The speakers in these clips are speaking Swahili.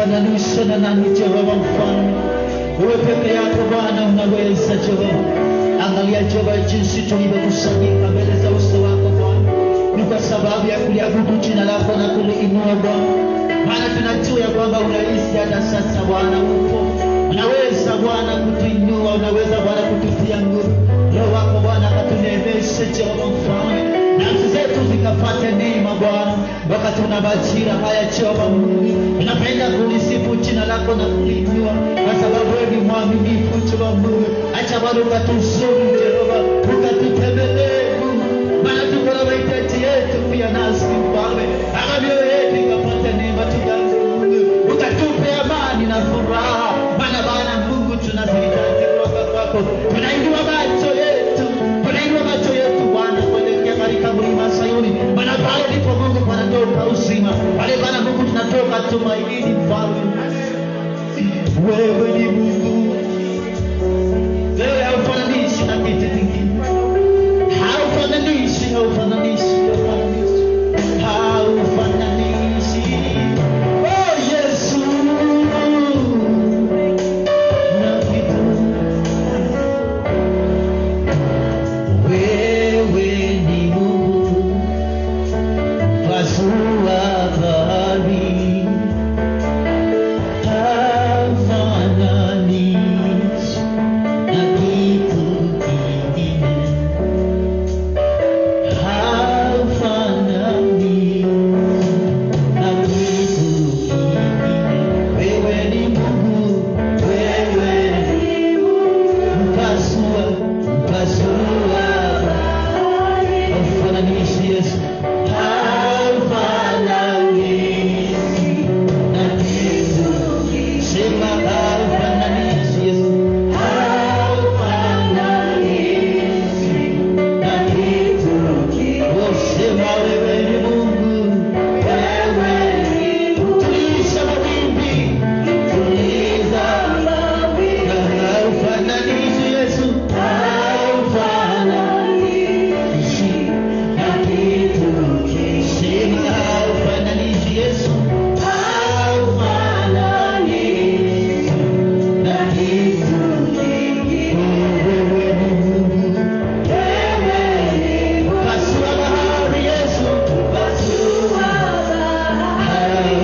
Fananisha na nani Jehova mfalme? Wewe peke yako Bwana unaweza Jehova. Angalia Jehova jinsi tulivyokusanyika mbele za uso wako Bwana. Ni kwa sababu ya kuliabudu jina lako na kuliinua Bwana. Maana tunajua ya kwamba unaishi hata sasa Bwana upo. Unaweza Bwana kutuinua, unaweza Bwana kututia nguvu. Roho wako Bwana katuneemeshe Jehova mfalme. Nafsi zetu zikapate neema Bwana. Wakati una majira haya Jehova Mungu, tunapenda kulisifu jina lako na kuliinua kwa sababu wewe ni mwaminifu Jehova Mungu. Acha Bwana ukatuzuru Jehova, ukatutembelee Mungu. Maana tuko na mahitaji yetu pia nasi mfalme. Ama mioyo yetu ikapate neema tukaanze Mungu. Ukatupe amani na furaha. Maana Bwana Mungu tunazihitaji kutoka kwako. Tunainua macho yetu. Tunainua macho yetu Bwana kuelekea katika mlima Sayuni. Maana pale ndipo Mungu panatoka uzima. Pale Bwana Mungu tunatoka tumaini mfalme. Wewe ni Mungu. Wewe haufananishi na kitu kingine. Haufananishi, haufananishi, haufananishi. Haufananishi. Oh Yesu. Na kitu. Wewe ni Mungu. Pasua bahari. Haufananishi na kitu kingine. Haufananishi na kitu kingine. Wewe ni Mungu. Wewe ni Mungu. Pasua bahari. Haufananishi Yesu. Haufananishi na kitu kingine. Sema haufananishi Yesu. Haufananishi na kitu kingine. Oh, sema wewe ni Mungu. Wewe ni Mungu. Tuliza mawimbi. Tuliza mawimbi. Haufananishi Yesu. Haufananishi na kitu kingine. Sema haufananishi Yesu. Haufananishi na kitu kingine. Wewe ni Mungu. Wewe ni Mungu. Pasua bahari Yesu. Pasua bahari.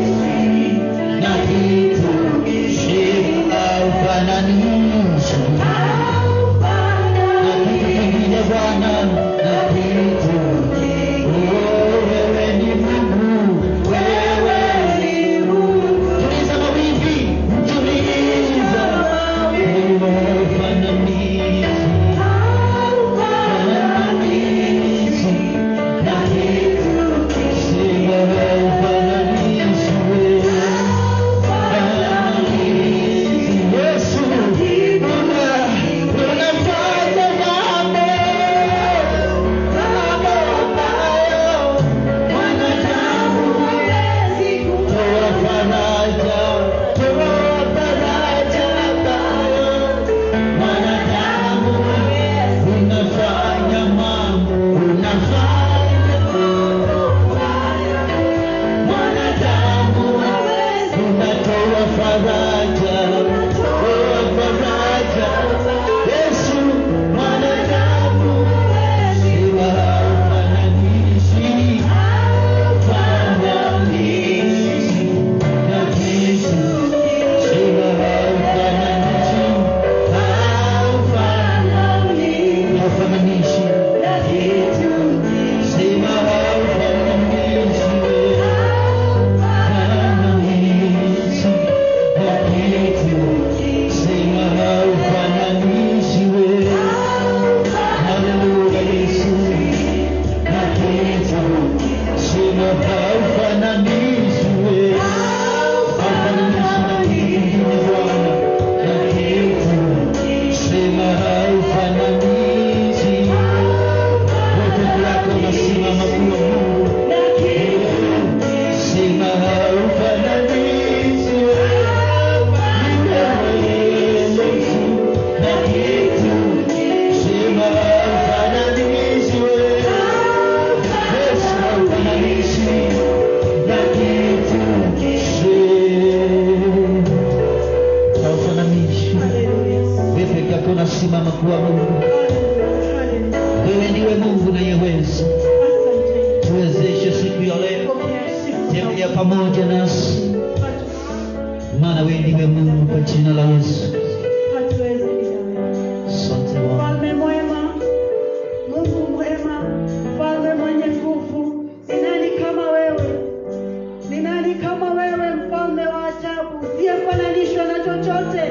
Haufananishi na kitu kingine. Haufananishi na kitu kingine Bwana. Na kitu kingine. Oh, wewe ni Mungu. Wewe ni Mungu. Tuliza mawimbi. Tuliza. Haufananishi na kitu kingine. Haufananishi wewe. Yesu, unafanya mambo ambayo wanadamu hawezi kutoa faraja, toa faraja ambayo wanadamu hawezi. Unafanya mambo, unafanya mambo ambayo wanadamu hawezi. Unatoa faraja, toa faraja. Yesu, wanadamu hawezi. Haufananishi, haufananishi na kitu. Sema haufananishi, haufananishi na kitu. Sema haufananishi wewe. Haufananishi na kitu. Sema haufananishi wewe. Haleluya Yesu. Na kitu. Sema haufananishi wewe. Haufananishi na kingine Bwana. Na kitu. Sema haufananishi. Wote yako nasimama kuwa Mungu. Sema haufananishi wewe. Yesu. Na kitu. Sema haufananishi wewe. Yesu haufananishi. haishi na kitu haufananishi. Wewe peke yako unasimama kuwa Mungu. Wewe ndiwe Mungu unayeweza. Tuwezeshe siku ya leo, tembea pamoja nasi, maana wewe ndiwe Mungu, kwa jina la Yesu. Asante Bwana. Mfalme mwema, Mungu mwema, Mfalme mwenye nguvu, ni nani kama wewe? Ni nani kama wewe, Mfalme wa ajabu, usiyefananishwa na chochote?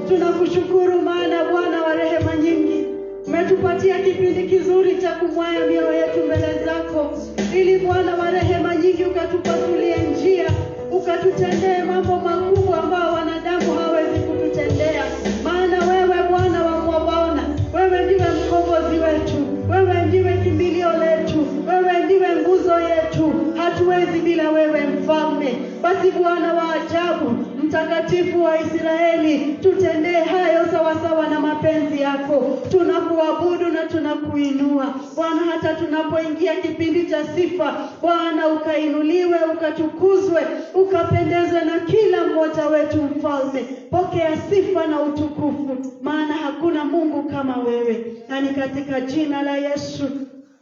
Tunakushukuru maana Bwana wa rehema nyingi, umetupatia kipindi kizuri cha kumwaya mioyo yetu mbele zako, ili Bwana wa rehema nyingi ukatupasulie njia, ukatutendee mambo makubwa ambayo wanadamu hawezi kututendea. Maana wewe Bwana wa mabwana, wewe ndiwe mkombozi wetu, wewe ndiwe kimbilio letu, wewe ndiwe nguzo yetu. Hatuwezi bila wewe Mfalme. Basi Bwana wa ajabu, Mtakatifu wa Israeli, tutendee hayo sawasawa na mapenzi yako. Tunakuabudu na tunakuinua Bwana, hata tunapoingia kipindi cha sifa Bwana, ukainuliwe, ukatukuzwe, ukapendezwe na kila mmoja wetu Mfalme. Pokea sifa na utukufu, maana hakuna Mungu kama wewe. Na ni katika jina la Yesu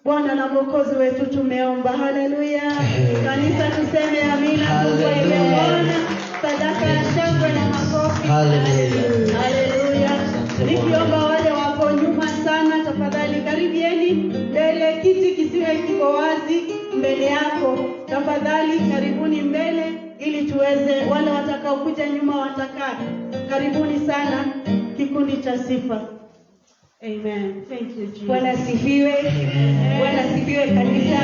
Bwana na Mwokozi wetu tumeomba. Haleluya. Kanisa tuseme amina. Tumwambie Bwana sadaka ya shangwe na makofi. Haleluya. Haleluya. Nikiomba wale wako nyuma sana, tafadhali karibieni mbele, kiti kisiwe kiko wazi mbele yako. Tafadhali karibuni mbele ili tuweze, wale watakao kuja nyuma watakaa. Karibuni sana kikundi cha sifa. Amen. Thank you Jesus. Bwana asifiwe. Bwana asifiwe kanisa.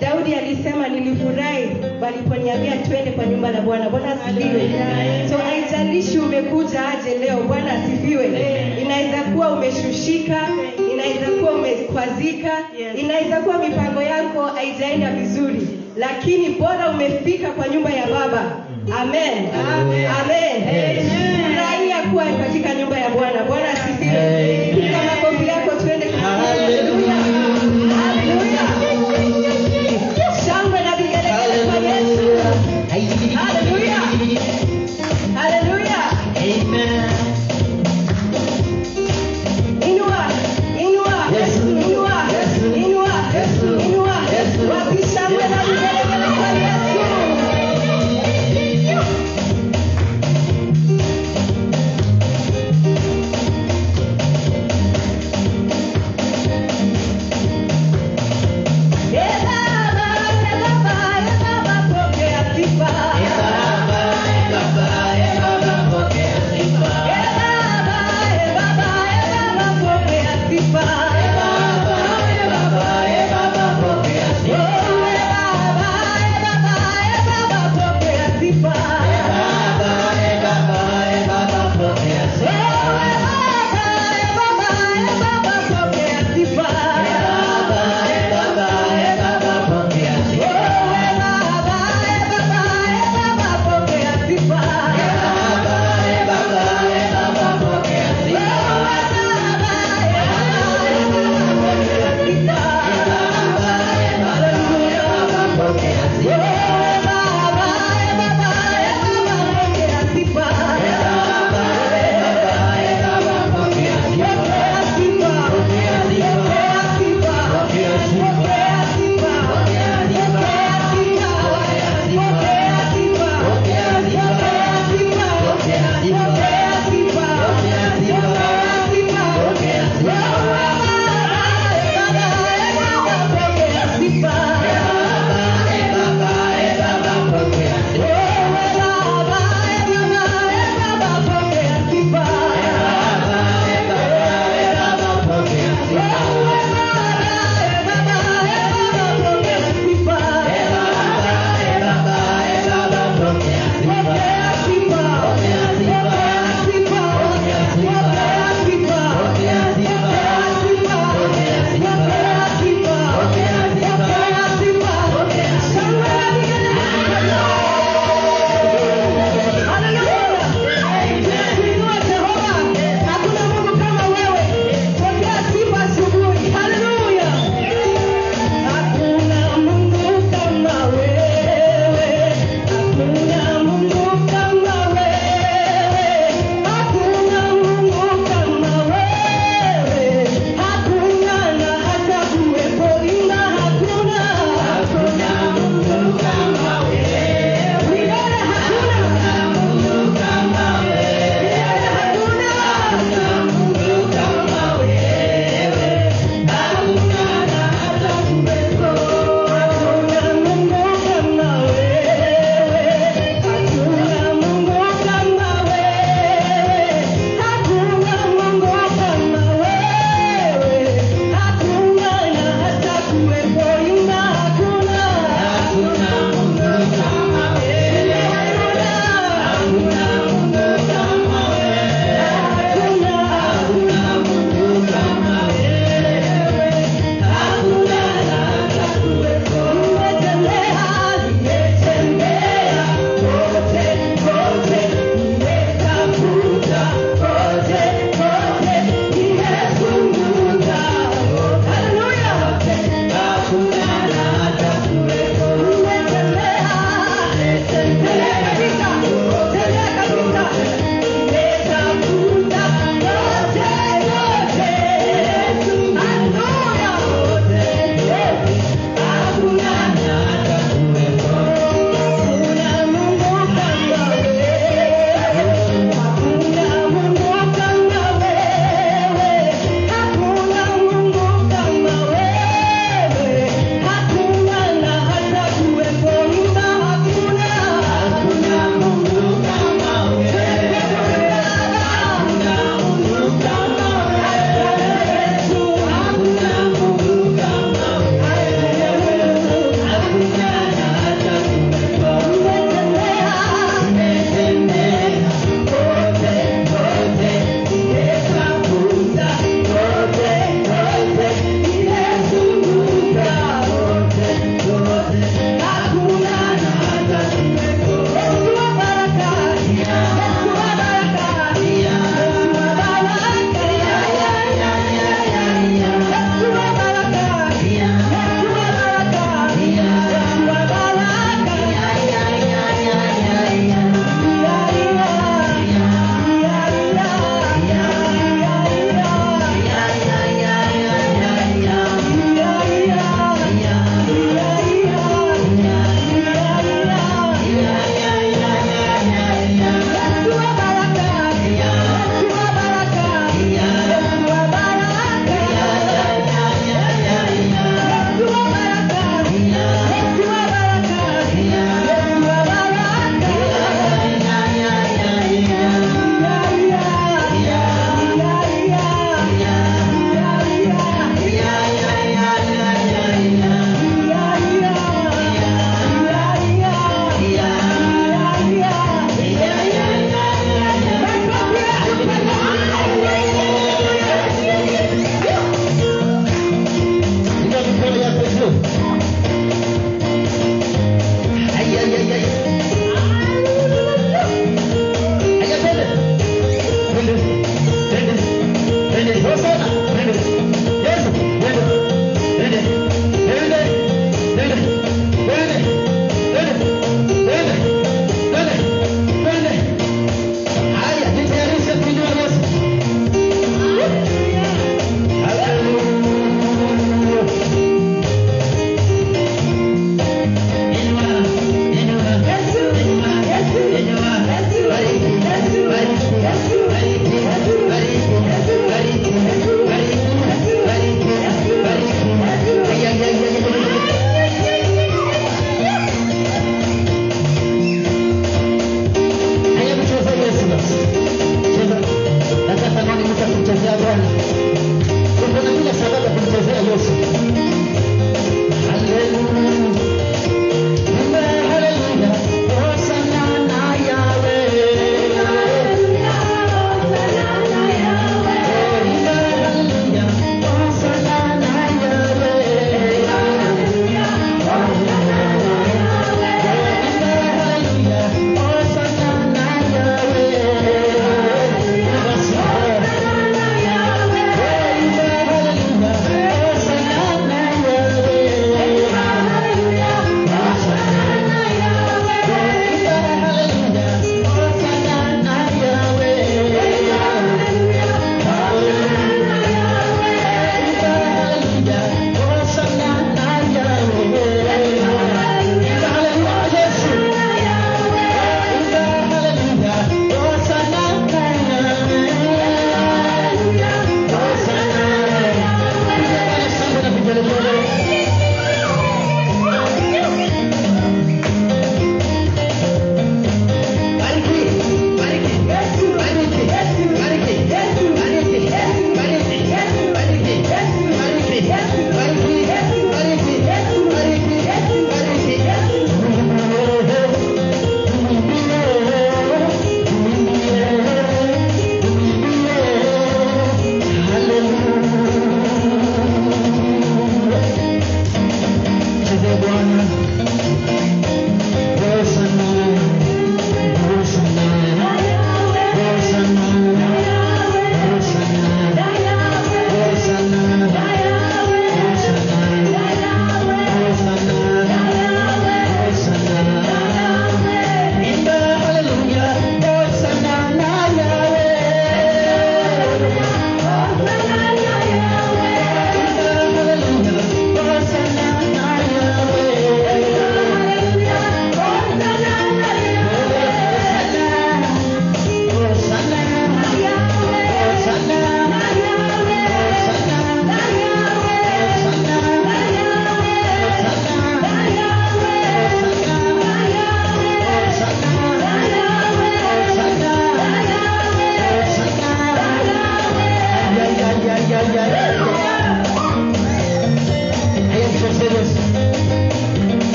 Daudi alisema nilifurahi waliponiambia twende kwa nyumba la Bwana. Bwana asifiwe. So haijalishi umekuja aje leo, Bwana asifiwe. Inaweza kuwa umeshushika, inaweza kuwa umekwazika, inaweza kuwa mipango yako haijaenda vizuri, lakini bora umefika kwa nyumba ya Baba. Amen. Amen. Furahia kuwa katika nyumba ya Bwana. Bwana asifiwe. Piga makofi yako twende. Haleluya. Haleluya. Shangwe na vigelegele kwa Yesu. Haleluya. Haleluya. Amen. Inua. Yesu. Wapi shangwe na vigelegele kwa Yesu.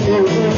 Tembea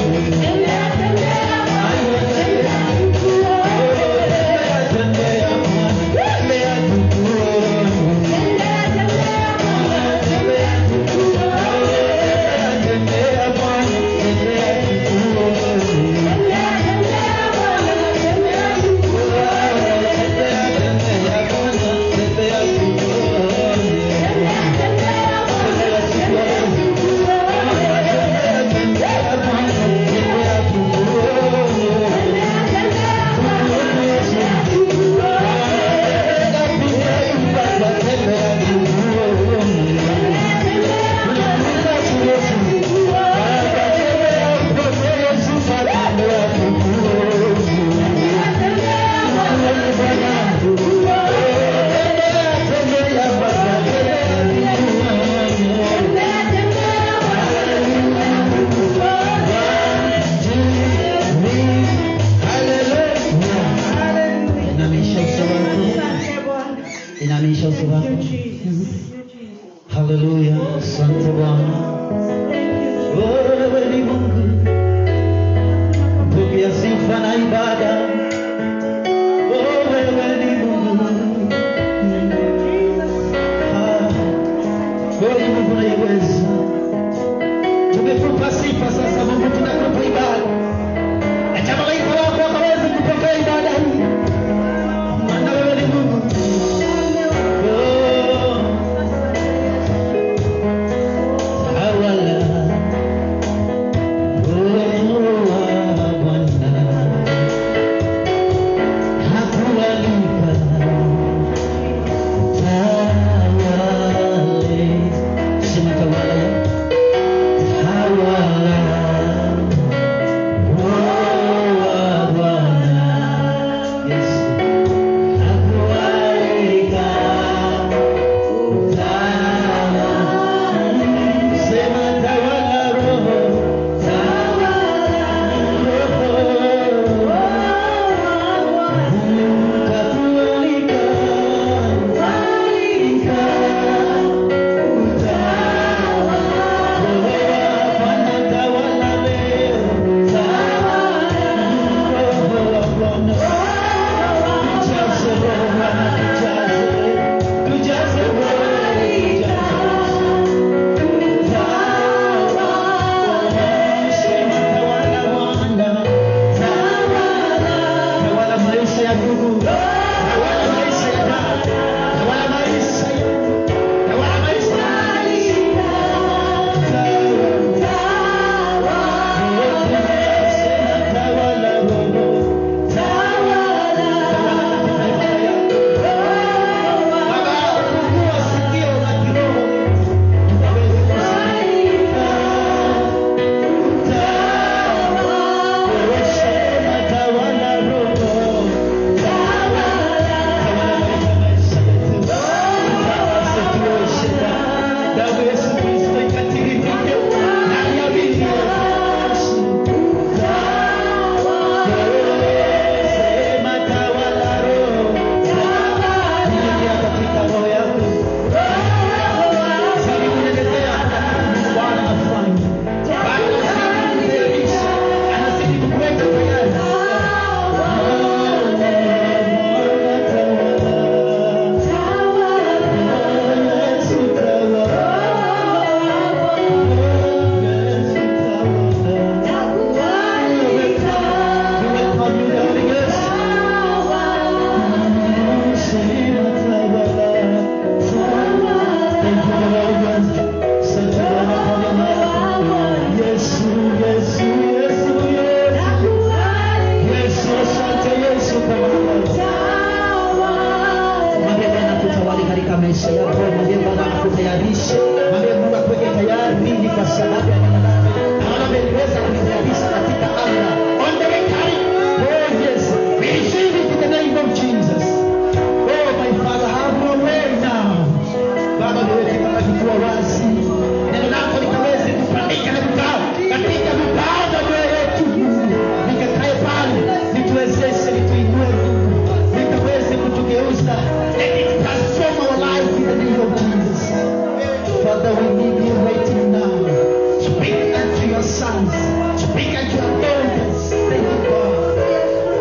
Speak at your boldness. Thank you God.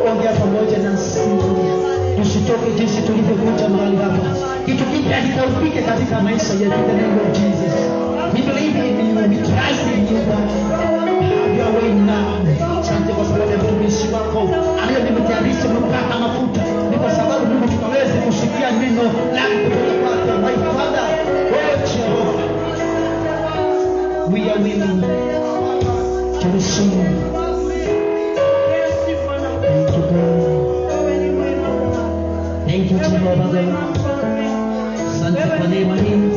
Ongea pamoja nasi. Tusitoke jinsi tulivyokuja mahali hapa. Kitu kipya kikaupike katika maisha yetu. In the name of Jesus. We believe in you. We trust in you God. Have your way now. Asante kwa sababu ya mtumishi wako aliye nimetayarisha mpaka mafuta. Ni kwa sababu Mungu tukaweze kusikia neno lako kutoka kwake. My Father, oh Jehovah, we are willing to receive. Thank you God. Thank you Jehovah God. Asante kwa neema hii.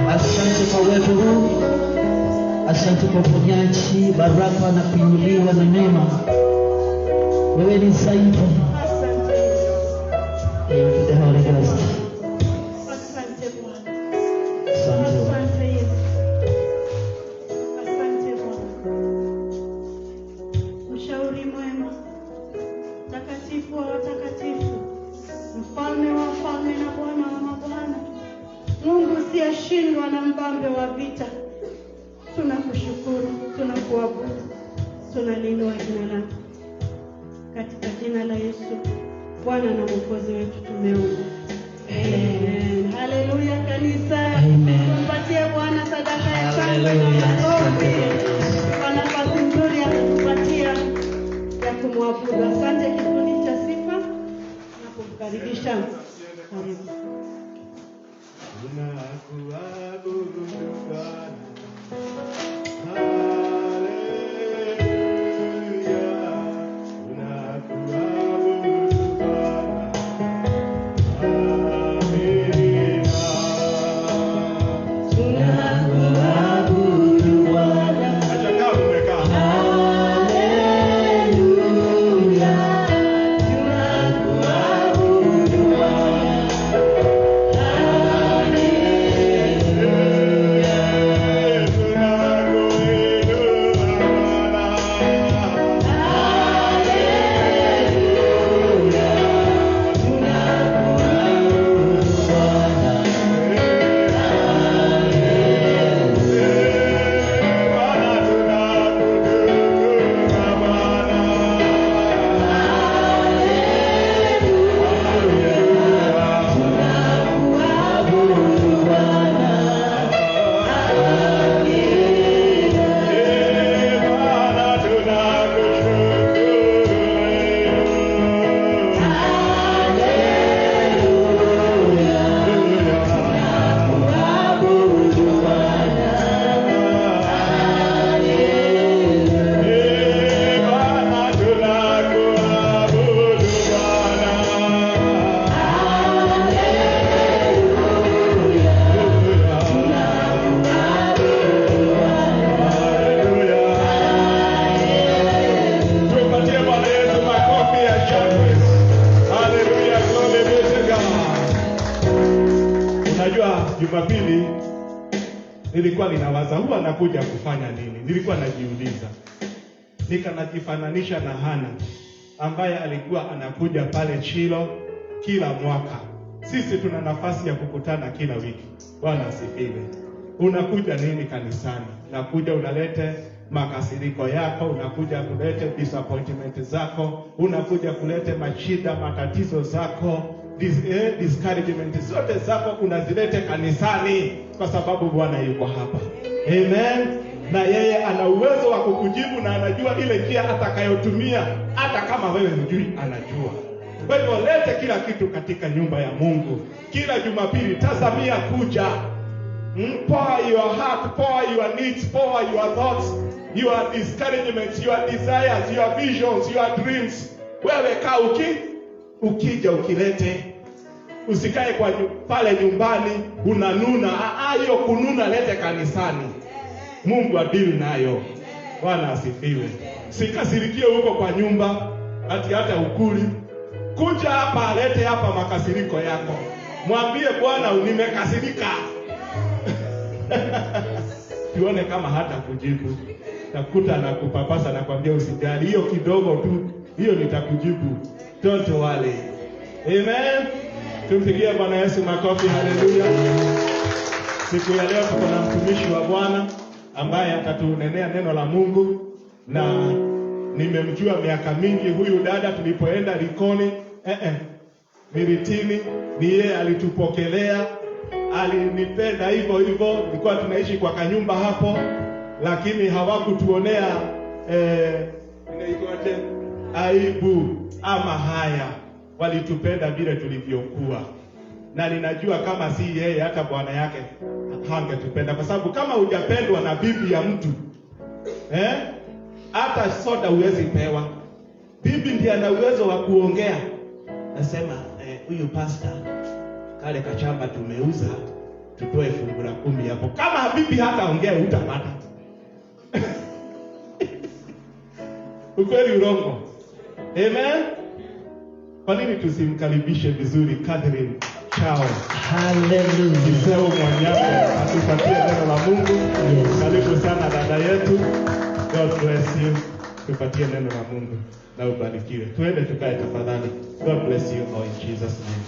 Asante kwa uwepo huu. Asante kwa uponyaji, baraka na kuinuliwa na neema. Wewe ni zaidi. Thank you, the Holy Ghost. Asante Bwana. Asante. Asante Yesu. Asante Bwana. Mshauri mwema, takatifu wa watakatifu, mfalme wa wafalme na Bwana wa mabwana, Mungu usiyeshindwa na mbambe wa vita, tunakushukuru, tunakuabudu, tunaliinua jina lako. Katika jina la Yesu, Bwana na Mwokozi wetu tumeomba. Amen. Haleluya kanisa. Amen. Tumpatie Bwana sadaka ya shangwe na Haleluya. makofi. Kwa nafasi nzuri ya kutupatia ya kumwabudu. Asante kikundi cha sifa na kumkaribisha. Karibu. Tunakuabudu Bwana. Jumapili nilikuwa ninawaza huwa nakuja kufanya nini. Nilikuwa najiuliza. Nikanajifananisha na Hana ambaye alikuwa anakuja pale Chilo kila mwaka. Sisi tuna nafasi ya kukutana kila wiki. Bwana asifiwe. Unakuja nini kanisani? Unakuja unalete makasiriko yako, unakuja kulete disappointment zako, unakuja kulete mashida, matatizo zako, discouragement zote zako unazilete kanisani kwa sababu Bwana yuko hapa. Amen. Na yeye ana uwezo wa kukujibu na anajua ile njia atakayotumia hata kama wewe hujui anajua. Kwa hivyo lete kila kitu katika nyumba ya Mungu. Kila Jumapili tazamia kuja. Pour your heart, pour your needs, pour your thoughts, your discouragements, your desires, your visions, your dreams. Wewe kaa ukija ukilete. Usikae kwa pale nyumbani unanuna. Hiyo kununa lete kanisani. Mungu adili nayo. Bwana asifiwe. Sikasirikie huko kwa nyumba hata ukuli. Kuja hapa lete hapa makasiriko yako. Mwambie Bwana nimekasirika. Tuone kama hata kujibu. Takuta na kupapasa na kwambia usijali. Hiyo kidogo tu. Hiyo nitakujibu. Don't worry. Amen. Tumpigie Bwana Yesu makofi. Haleluya. Siku ya leo tuko na mtumishi wa Bwana ambaye atatunenea neno la Mungu. na nimemjua miaka mingi huyu dada. Tulipoenda Likoni Miritini, ni yeye alitupokelea, alinipenda hivyo hivyo. Tulikuwa tunaishi kwa kanyumba hapo, lakini hawakutuonea inaitwaje, aibu ama haya. Walitupenda vile tulivyokuwa, na ninajua kama si yeye hata bwana yake hangetupenda, kwa sababu kama hujapendwa na bibi ya mtu hata soda huwezi pewa. Bibi ndiye ana uwezo wa kuongea, nasema huyu pastor, kale kachamba tumeuza, tutoe fungu la 10 hapo. Kama bibi hata ongea utapata. Ukweli urongo? Amen. Kwa nini tusimkaribishe vizuri Catherine Chao? Hallelujah. Kiseo Mwanyako atupatie neno la Mungu. Yes. Karibu sana dada yetu. God bless you. Tupatie neno la Mungu na ubarikiwe. Tuende tukae tafadhali. God bless you all in Jesus name.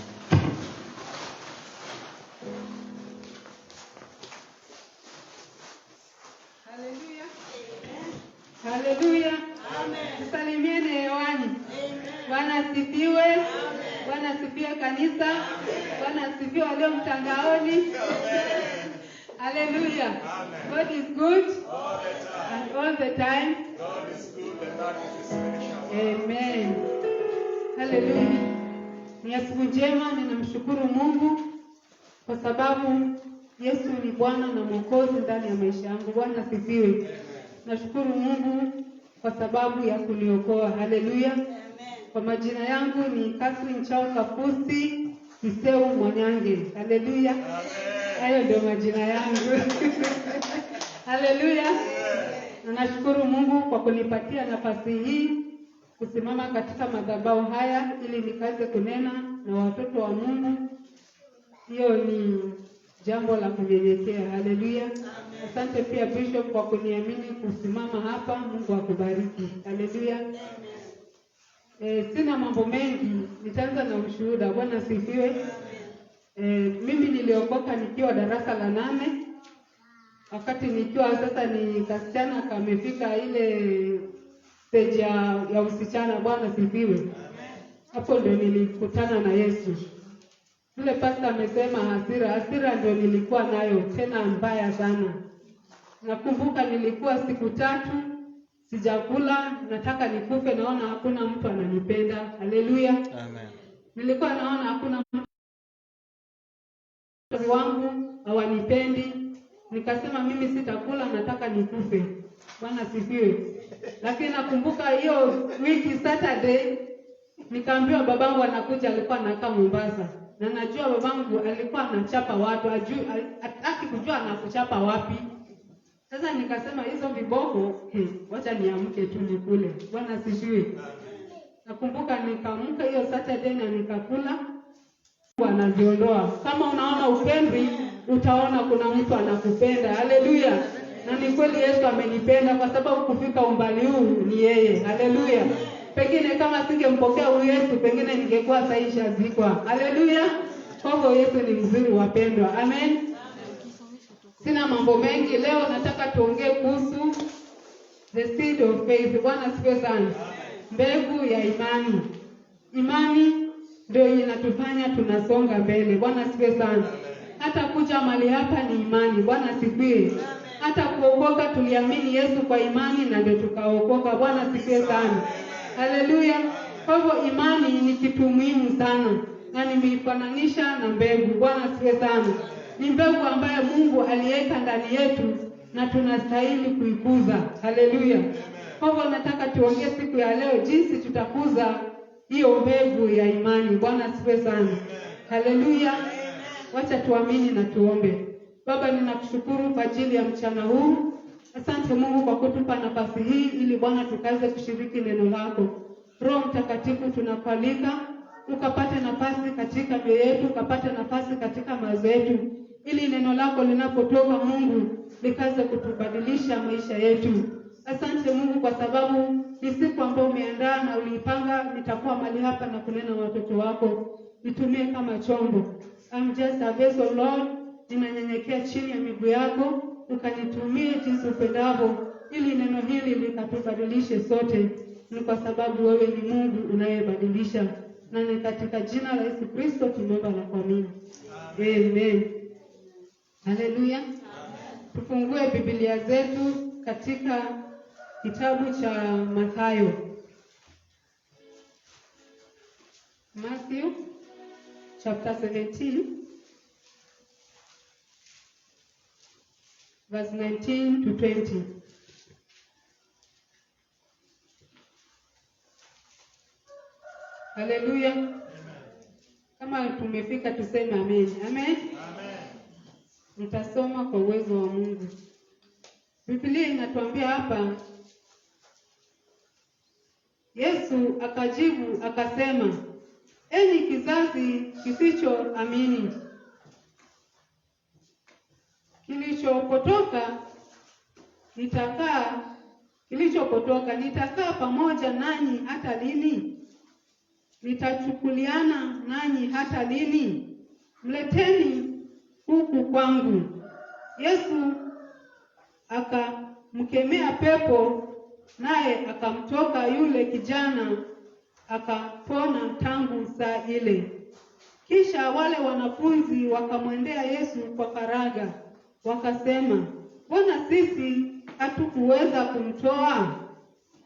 Haleluya. Haleluya. Amen. Salimieni hewani. Bwana asifiwe. Bwana asifiwe kanisa. Bwana asifiwe walio mtandaoni. Haleluya. God is good. And all the time. God is good and that is his special. Amen. Haleluya. Ni asubuhi njema, ninamshukuru Mungu kwa sababu Yesu ni Bwana na Mwokozi ndani ya maisha yangu. Bwana asifiwe. Nashukuru Mungu kwa sababu ya kuniokoa. Haleluya. Kwa majina yangu ni Catherine Chao Kafusi Kiseu Mwanyange. Haleluya. Hayo ndio majina yangu. Haleluya. Na nashukuru Mungu kwa kunipatia nafasi hii kusimama katika madhabahu haya ili nikaze kunena na watoto wa Mungu. Hiyo ni jambo la kunyenyekea. Haleluya. Asante pia Bishop kwa kuniamini kusimama hapa. Mungu akubariki. Haleluya. Sina mambo mengi, nitaanza na ushuhuda. Bwana asifiwe. Mimi niliokoka nikiwa darasa la 8. Wakati nikiwa sasa ni kasichana kamefika ile stage ya usichana. Bwana asifiwe. Hapo ndio nilikutana na Yesu. Yule pastor amesema hasira ndio nilikuwa nayo, tena mbaya sana. Nakumbuka nilikuwa siku 3 sijakula, nataka nikufe, naona hakuna mtu ananipenda. Haleluya. Amen. Nilikuwa naona hakuna mtu wangu hawanipendi. Nikasema mimi sitakula, nataka nikufe. Bwana asifiwe. Lakini nakumbuka hiyo wiki Saturday nikaambiwa babangu anakuja, alikuwa anakaa Mombasa. Na najua babangu alikuwa anachapa watu, hataki kujua anakuchapa wapi. Sasa nikasema hizo viboko, wacha niamke tu nikule. Bwana asifiwe. Nakumbuka nikaamka hiyo Saturday na nikakula. Wanaziondoa. Kama unaona upendi, utaona kuna mtu anakupenda. Haleluya. Na ni kweli Yesu amenipenda kwa sababu kufika umbali huu ni yeye. Haleluya. Pengine kama singempokea huyu Yesu, pengine ningekuwa saisha zikwa. Haleluya. Kwa hivyo Yesu ni mzuri wapendwa. Amen. Sina mambo mengi leo, nataka tuongee kuhusu the seed of faith. Bwana asifiwe sana. Mbegu ya imani. Imani ndio inatufanya tunasonga mbele. Bwana asifiwe sana. Hata kuja mahali hapa ni imani. Bwana asifiwe. Hata kuokoka tuliamini Yesu kwa imani na ndio tukaokoka. Bwana asifiwe sana. Haleluya. Kwa hivyo imani ni kitu muhimu sana na nimeifananisha na mbegu. Bwana asifiwe sana. Ni mbegu ambayo Mungu aliweka ndani yetu na tunastahili kuikuza. Haleluya. Kwa hivyo nataka tuongee siku ya leo jinsi tutakuza hiyo mbegu ya imani. Bwana asifiwe sana. Haleluya. Wacha tuamini na tuombe. Baba, ninakushukuru kwa ajili ya mchana huu. Asante Mungu kwa kutupa nafasi hii ili Bwana tukaze kushiriki neno lako. Roho Mtakatifu tunakualika ukapate nafasi katika mioyo yetu, ukapate nafasi katika mawazo yetu, ili neno lako linapotoka Mungu likaze kutubadilisha maisha yetu. Asante Mungu kwa sababu ni siku ambayo umeandaa na uliipanga nitakuwa mahali hapa na kunena watoto wako. Nitumie kama chombo. I'm just a vessel, Lord. Ninanyenyekea chini ya miguu yako, ukanitumie jinsi upendavyo ili neno hili atubadilishe sote, ni kwa sababu wewe ni Mungu unayebadilisha, na ni katika jina la Yesu Kristo tumeomba na kuamini. Amen. Haleluya. Tufungue Biblia zetu katika kitabu cha Mathayo. Matthew chapter 17 verse 19 to 20. Haleluya. Amen. Kama tumefika tuseme amen. Amen. Amen. Nitasoma kwa uwezo wa Mungu. Biblia inatuambia hapa, Yesu akajibu akasema, enyi kizazi kisichoamini, kilichopotoka nitakaa pamoja nanyi hata lini? Nitachukuliana nanyi hata lini? Mleteni huku kwangu. Yesu akamkemea pepo, naye akamtoka yule kijana, akapona tangu saa ile. Kisha wale wanafunzi wakamwendea Yesu kwa faraga, wakasema, mbona sisi hatukuweza kumtoa?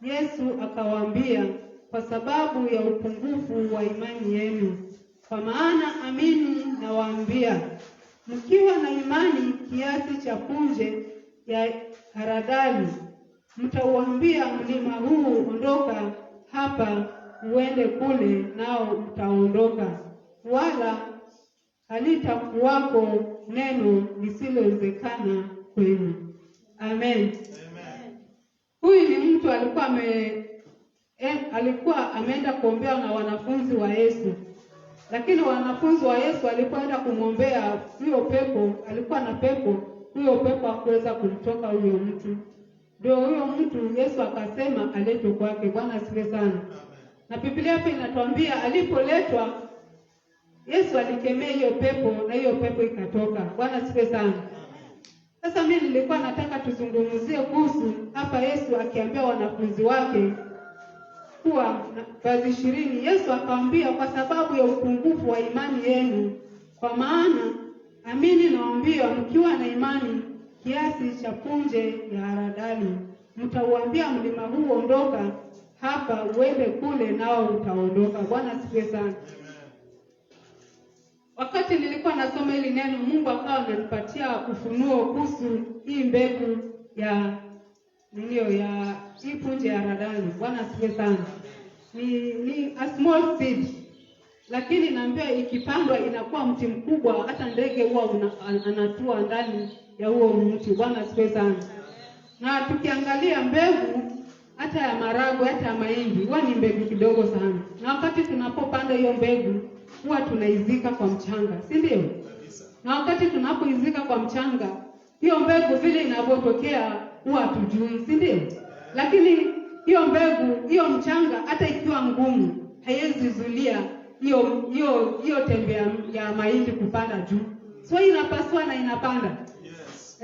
Yesu akawaambia, kwa sababu ya upungufu wa imani yenu. Kwa maana amini nawaambia, mkiwa na imani kiasi cha punje ya haradali, mtauambia mlima huu, ondoka hapa uende kule, nao utaondoka, wala halitakuwako neno lisilowezekana kwenu. Amen. Amen. Huyu ni mtu alikuwa ameenda kuombea na wanafunzi wa Yesu. Lakini wanafunzi wa Yesu walipoenda kumwombea huyo pepo, alikuwa na pepo, huyo pepo hakuweza kumtoka huyo mtu. Ndio huyo mtu Yesu akasema aletwe kwake. Bwana asifiwe sana. Na Biblia pia inatuambia alipoletwa Yesu alikemea hiyo pepo na hiyo pepo ikatoka. Bwana asifiwe sana. Sasa mimi nilikuwa nataka tuzungumzie kuhusu hapa Yesu akiambia wanafunzi wake kuwa verse 20, Yesu akamwambia, kwa sababu ya upungufu wa imani yenu. Kwa maana amini nawaambia, mkiwa na imani kiasi cha punje ya haradali, mtauambia mlima huu, ondoka hapa uende kule, nao utaondoka. Bwana asifiwe sana. Wakati nilikuwa nasoma hili neno, Mungu akawa ananipatia ufunuo kuhusu hii mbegu ya hii punje ya haradali. Bwana asifiwe sana. Ni a small seed, lakini naambia ikipandwa inakuwa mti mkubwa, hata ndege huwa anatua ndani ya huo mti. Bwana asifiwe sana. Na tukiangalia mbegu hata ya marago, hata ya mahindi, huwa ni mbegu kidogo sana. Na wakati tunapopanda hiyo mbegu, huwa tunaizika kwa mchanga, si ndio? Na wakati tunapoizika kwa mchanga, hiyo mbegu vile inavyotokea huwa hatujui, si ndio? Lakini hiyo mbegu, hiyo mchanga hata ikiwa ngumu, haiwezi zulia hiyo tembe ya mahindi kupanda juu. So inapaswa na inapanda. Yes.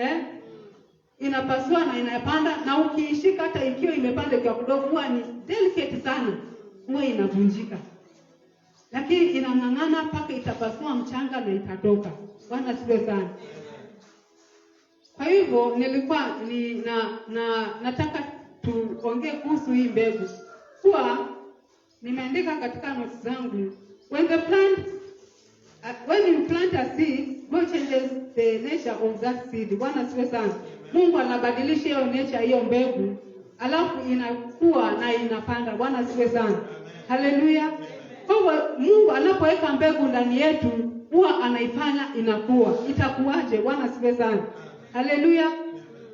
Inapaswa na inapanda, na ukiishika hata ikiwa imepanda kwa kidogo, huwa ni delicate sana, huwa inavunjika. Lakini inang'ang'ana mpaka itapasua mchanga na itatoka. Bwana asifiwe sana. Kwa hivyo nilikuwa nataka tuongee kuhusu hii mbegu. Kwa nimeandika katika notes zangu, when you plant a seed, God changes the nature of that seed. Bwana asifiwe sana. Mungu anabadilisha hiyo nature hiyo mbegu, alafu inakuwa na inapanda. Bwana asifiwe sana. Haleluya. Kwa hivyo Mungu anapoweka mbegu ndani yetu, huwa anaifanya inakuwa. Itakuwaje? Bwana asifiwe sana. Haleluya.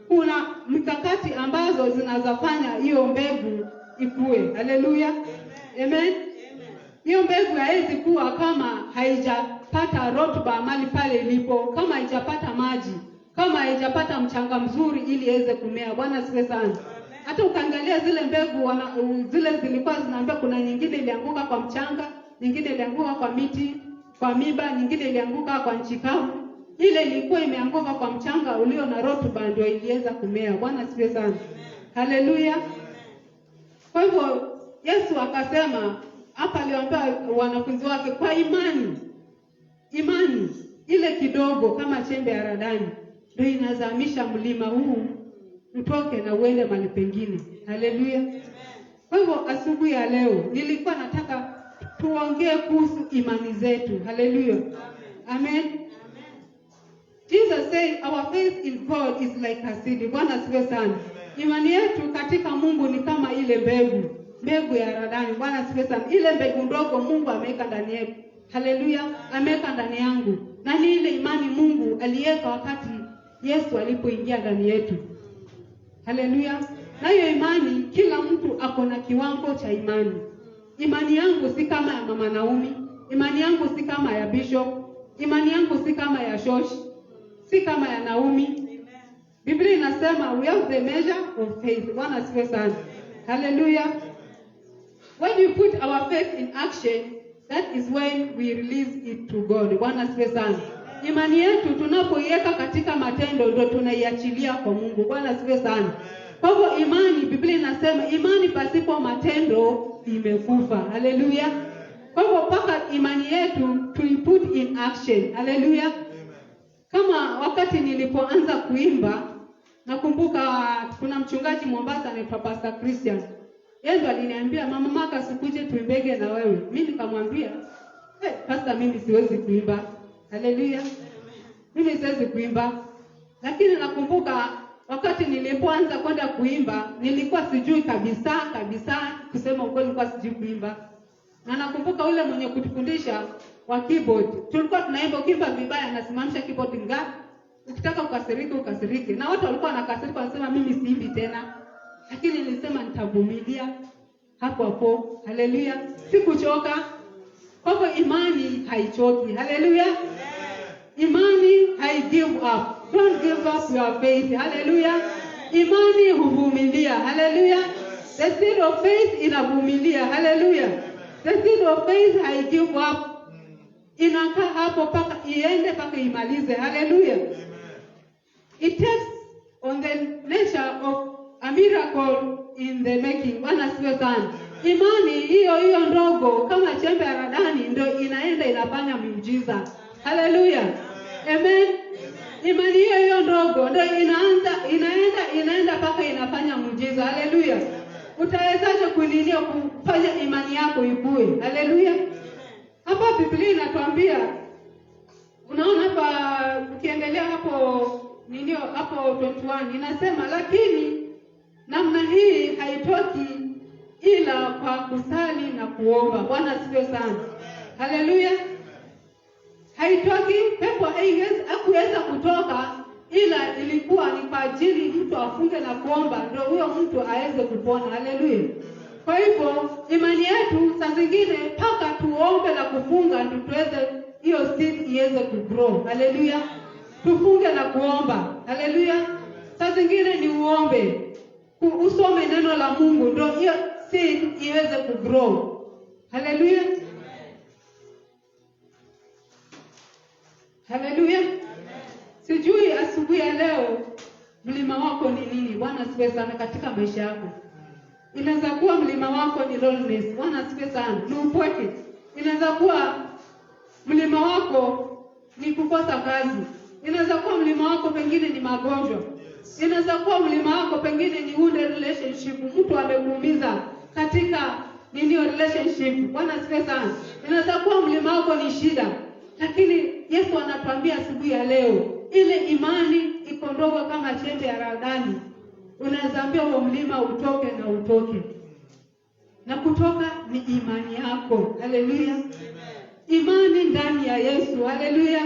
Kuna mikakati ambazo zinazofanya hiyo mbegu ikue. Haleluya. Amen. Hiyo mbegu haiwezi kuwa kama haijapata rotuba mahali pale ilipo, kama haijapata maji, kama haijapata mchanga mzuri ili iweze kumea. Bwana asifiwe sana. Hata ukaangalia zile mbegu zile zilikuwa zinaambia, kuna nyingine ilianguka kwa mchanga, nyingine ilianguka kwa miti, kwa miba, nyingine ilianguka kwa nchi kavu. Ile ilikuwa imeanguka kwa mchanga ulio na rotuba ndio iliweza kumea. Bwana asifiwe sana. Haleluya. Kwa hivyo Yesu akasema hapa, aliwaambia wanafunzi wake, kwa imani ile kidogo kama chembe ya haradali ndio inazamisha mlima huu utoke na uende mahali pengine. Haleluya. Kwa hivyo asubuhi ya leo nilikuwa nataka tuongee kuhusu imani zetu. Haleluya. Amen. Jesus said our faith in God is like a seed. Bwana asifiwe sana. Imani yetu katika Mungu ni kama ile mbegu ya haradali. Bwana asifiwe sana. Ile mbegu ndogo Mungu ameweka ndani yetu. Haleluya. Ameweka ndani yangu. Na ni ile imani Mungu aliweka wakati Yesu alipoingia ndani yetu. Haleluya. Na hiyo imani, kila mtu ako na kiwango cha imani. Imani yangu si kama ya Mama Naomi, imani yangu si kama ya Bishop, imani yangu si kama ya Shosh, si kama ya Naomi. Biblia inasema we have the measure of faith. Bwana asifiwe sana. Hallelujah. When we put our faith in action, that is when we release it to God. Bwana asifiwe sana. Imani yetu tunapoiweka katika matendo ndio tunaiachilia kwa Mungu. Bwana asifiwe sana. Kwa hivyo imani, Biblia inasema imani pasipo matendo imekufa. Hallelujah. Kwa hivyo paka imani yetu tuiput in action. Hallelujah. Kama wakati nilipoanza kuimba, nakumbuka kuna mchungaji Mombasa anaitwa Pastor Christian. Yeye ndo aliniambia, mama Maka sikuje tuimbege na wewe. Mimi nikamwambia, Pastor, mimi siwezi kuimba. Hallelujah. Mimi siwezi kuimba. Lakini nakumbuka wakati nilipoanza kwenda kuimba, nilikuwa sijui kabisa kusema ukweli, nilikuwa sijui kuimba. Na nakumbuka ule mwenye kutufundisha wa keyboard, tulikuwa tunaimba, ukimba vibaya anasimamisha keyboard ngapi, ukitaka ukasirike. Na watu walikuwa wanakasirika, wanasema mimi siimbi tena. Lakini nilisema nitavumilia hapo. Haleluya. Sikuchoka. Kwa hivyo imani haichoki. Haleluya. Imani hai give up. Don't give up your faith. Haleluya. Imani huvumilia. Haleluya. The seed of faith inavumilia. Haleluya. The seed of faith hai give up. Inakaa hapo paka iende paka imalize. Haleluya. It takes on the nature of a miracle in the making. Bwana asifiwe sana. Imani hiyo ndogo kama chembe ya haradali ndio inaenda inafanya miujiza. Haleluya. Amen. Imani hiyo ndogo ndio inaenda paka inafanya muujiza. Haleluya. Utawezaje kulilia kufanya imani yako ikue? Haleluya. Hapa Biblia inatuambia, unaona hapa ukiangalia hapo hapo 21 inasema, lakini namna hii haitoki ila kwa kusali na kuomba. Bwana asifiwe sana. Haleluya. Haitoki, pepo hakuweza kutoka, ila ilikuwa ni kwa ajili mtu afunge na kuomba ndio huyo mtu aweze kupona. Haleluya. Kwa hivyo imani yetu saa zingine paka tuombe na kufunga ndio tuweze hiyo seed iweze kugrow. Haleluya. Tufunge na kuomba. Haleluya. Saa zingine ni uombe, usome neno la Mungu ndio hiyo seed iweze kugrow. Haleluya. Haleluya. Sijui asubuhi ya leo mlima wako ni nini? Bwana asifiwe sana katika maisha yako. Inaweza kuwa mlima wako ni loneliness. Bwana asifiwe sana. Ni upweke. Inaweza kuwa mlima wako ni kukosa kazi. Inaweza kuwa mlima wako pengine ni magonjwa. Inaweza kuwa mlima wako pengine ni unde relationship, mtu amekuumiza katika relationship. Bwana asifiwe sana. Inaweza kuwa mlima wako ni shida. Lakini Yesu anatuambia asubuhi ya leo, ile imani iko ndogo kama chembe ya haradali. Unaweza ambia huo mlima utoke na utoke. Na kutoka ni imani yako. Haleluya. Imani ndani ya Yesu. Haleluya.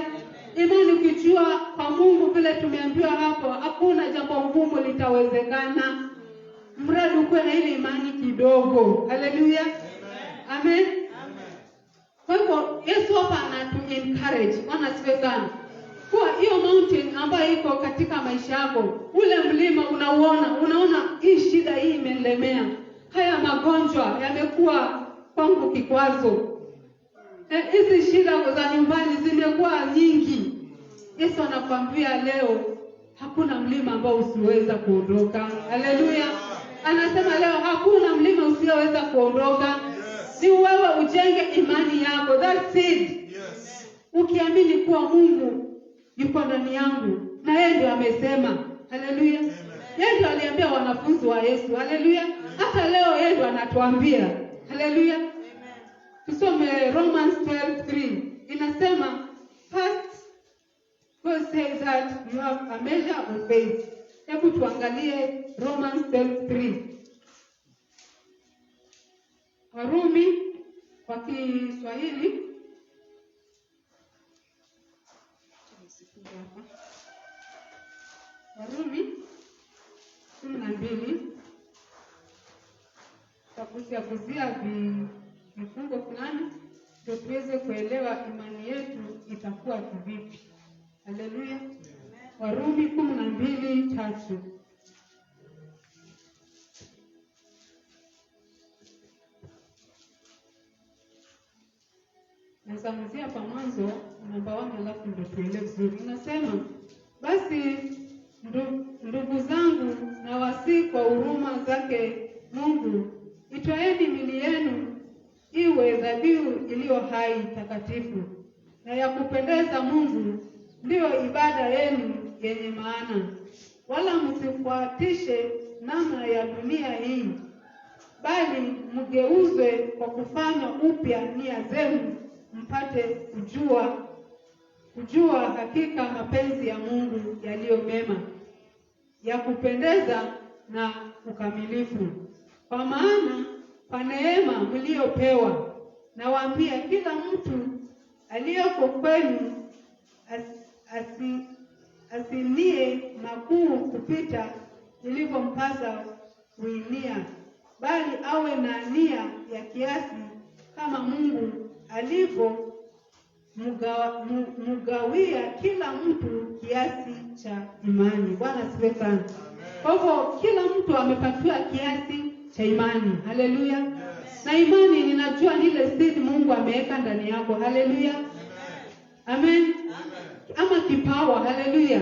Imani ukijua kwa Mungu vile tumeambiwa hapo, hakuna jambo ngumu litawezekana. Mradi uwe na ile imani kidogo. Haleluya. Amen. Kwa hivyo Yesu hapa anatu-encourage. Bwana asifiwe sana. Kwa hiyo mountain ambayo iko katika maisha yako, ule mlima unaona hii shida hii imelemea. Haya magonjwa yamekuwa kwangu kikwazo. Hizi shida za nyumbani zimekuwa nyingi. Yesu anakuambia leo hakuna mlima ambao usiweza kuondoka. Haleluya. Anasema leo hakuna mlima usioweza kuondoka. Ni wewe ujenge imani yako. That's it. Ukiamini kuwa Mungu yuko ndani yangu na yeye ndiye amesema. Haleluya. Yeye ndiye aliambia wanafunzi wa Yesu. Haleluya. Hata leo yeye ndiye anatuambia. Haleluya. Tusome Romans 12:3. Inasema first God says that you have a measure of faith. Hebu tuangalie Romans 12:3. Warumi kwa Kiswahili. Warumi 12. Tutagusia vifungo fulani ndio tuweze kuelewa imani yetu itakuwa vipi. Haleluya. Warumi 12:3. Nasamuzia kwa mwanzo namba 1 alafu ndio tuelewe vizuri. Inasema basi ndugu zangu na wasi kwa huruma zake Mungu, itoeni miili yenu iwe dhabihu iliyo hai, takatifu na ya kupendeza Mungu, ndiyo ibada yenu yenye maana. Wala msifuatishe namna ya dunia hii, bali mgeuzwe kwa kufanywa upya nia zenu, mpate kujua hakika mapenzi ya Mungu yaliyo mema, ya kupendeza na ukamilifu. Kwa maana kwa neema mliopewa, nawaambia kila mtu aliyoko kwenu asinie makuu kupita ilivyompasa kuinia, bali awe na nia ya kiasi kama Mungu alivyo mgawia kila mtu kiasi cha imani. Bwana asifiwe sana. Kwa hivyo kila mtu amepatiwa kiasi cha imani. Haleluya. Na imani ninajua ni ile seed Mungu ameweka ndani yako. Haleluya. Amen. Ama kipawa. Haleluya.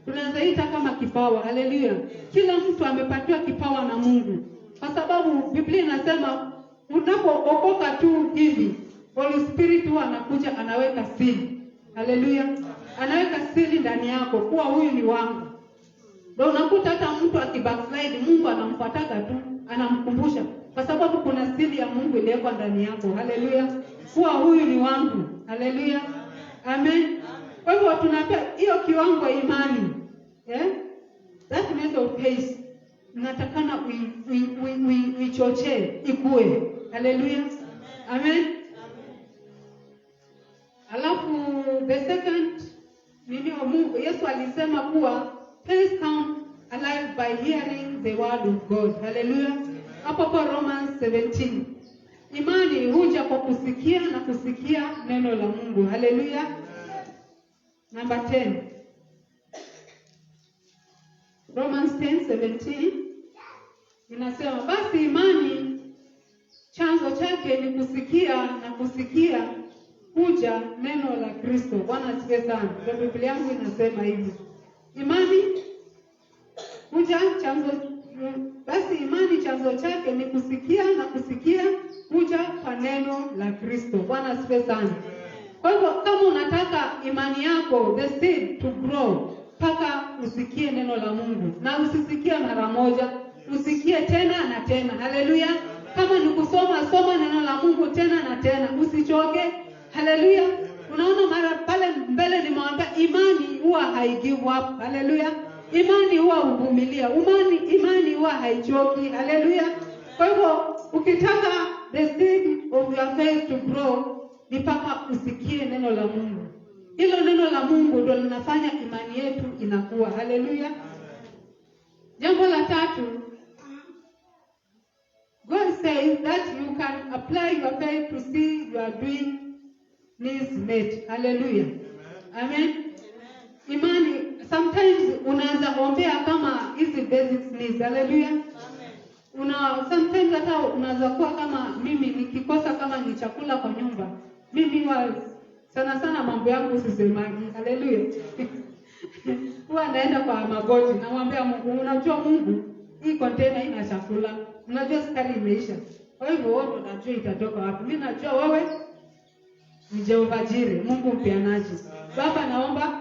Tunazaita kama kipawa. Haleluya. Kila mtu amepatiwa kipawa na Mungu. Kwa sababu Biblia inasema unapookoka tu hivi, Holy Spirit huwa anakuja anaweka siri. Haleluya. Anaweka siri ndani yako kuwa huyu ni wangu. Ndio unakuta hata mtu akibackslide Mungu anamfuataka tu, anamkumbusha kwa sababu kuna siri ya Mungu iliyoko ndani yako. Haleluya. Kuwa huyu ni wangu. Haleluya. Amen. Kwa hivyo tunapea hiyo kiwango imani. That means of faith. Natakana uichochee ikue. Haleluya. Amen. Alafu the second Mungu Yesu alisema kuwa faith comes alive by hearing the word of God. Hallelujah. Hapo kwa Romans 17. Imani huja kwa kusikia na kusikia neno la Mungu. Hallelujah. Number 10. Romans 10:17 inasema basi imani chanzo chake ni kusikia na kusikia kuja neno la Kristo. Bwana asifiwe sana. Kwa Biblia yangu inasema hivi. Imani kuja basi imani chanzo chake ni kusikia na kusikia kuja kwa neno la Kristo. Bwana asifiwe sana. Kwa hivyo kama unataka imani yako the seed to grow, paka usikie neno la Mungu. Na usisikie mara moja, usikie tena na tena. Haleluya. Kama ni kusoma, soma neno la Mungu tena na tena. Usichoke. Haleluya. Unaona mara pale mbele nimewambia imani huwa haigive up. Haleluya. Imani huwa huvumilia. Imani huwa haichoki. Haleluya. Kwa hivyo ukitaka the seed of your faith to grow, ni mpaka usikie neno la Mungu. Hilo neno la Mungu ndio linafanya imani yetu inakuwa. Haleluya. Jambo la tatu, God says that you can apply your faith to see you are doing needs met. Hallelujah. Amen. Imani sometimes unaanza ombea kama hizi basic needs. Hallelujah. Sometimes hata unaweza kuwa kama mimi nikikosa kama ni chakula kwa nyumba. Mimi sana mambo yangu usisemagi. Hallelujah. Huwa naenda kwa magoti namwambia Mungu, unajua Mungu, hii container ina chakula, unajua sukari imeisha. Kwa hivyo wewe unajua itatoka wapi? Mimi najua wewe ni Jehova Jire, Mungu mpeanaji. Baba, naomba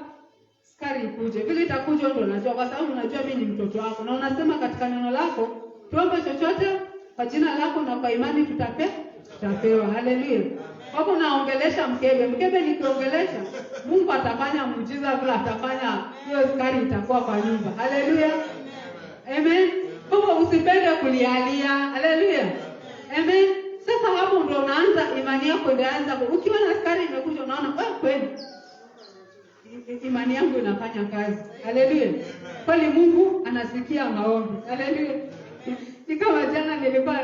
sukari ikuje. Vile itakuja ndio unajua, kwa sababu unajua mimi ni mtoto wako. Na unasema katika neno lako, tuombe chochote kwa jina lako na kwa imani tutapewa. Haleluya. Hapo naongelesha mkebe. Mkebe nikiongelesha, Mungu atafanya muujiza, vile atafanya hiyo sukari itakuwa kwa nyumba. Haleluya. Amen. Kwa usipende kulialia. Haleluya. Amen. Sasa hapo ndio unaanza imani yako inaanza. Ukiona sukari imekuja unaona wewe kweli imani yangu inafanya kazi. Haleluya. Kweli Mungu anasikia maombi. Haleluya. Ni kama jana nilikuwa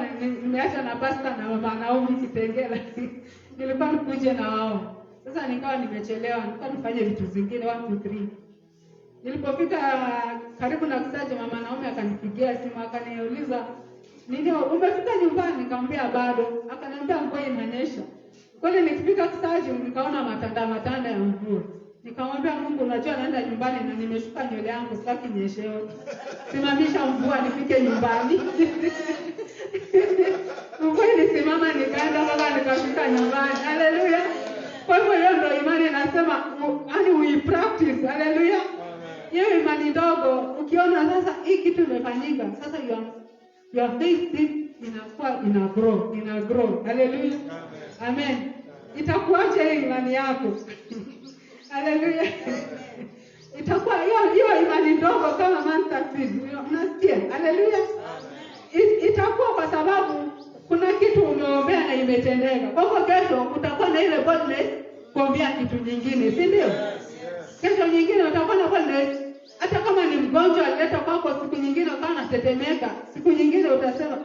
nimeacha na pasta na mama Naomi Kitengela. Nilikuwa nikuje na wao. Sasa nikawa nimechelewa, nilikuwa nifanye vitu zingine 1 2 3. Nilipofika karibu na kusaje, mama Naomi akanipigia simu akaniuliza, "Nini umefika nyumbani?" Nikamwambia bado. Akaniambia mvua inanyesha. Kweli nikifika kusaje nikaona matanda ya mvua. Nikamwambia Mungu, unajua naenda nyumbani na nimeshuka nywele yangu, sitaki nyeshewe. Simamisha mvua nifike nyumbani. Mvua ilisimama, nikaenda mpaka nikafika nyumbani. Haleluya. Kwa hivyo hiyo ndio imani nasema, yani we practice. Haleluya. Hiyo imani ndogo, ukiona sasa hii kitu imefanyika, sasa your faith ina grow. Haleluya. Amen. Itakuaje hiyo imani yako? Haleluya. Itakuwa hiyo imani ndogo kama mustard seed. Unasikia? Haleluya. Itakuwa kwa sababu kuna kitu umeombea na imetendeka. Kwa hivyo kesho utakuwa na ile boldness kuombea kitu nyingine, si ndio? Kesho nyingine utakuwa na boldness, hata kama ni mgonjwa alileta kwako siku nyingine ukawa unatetemeka, siku nyingine utasema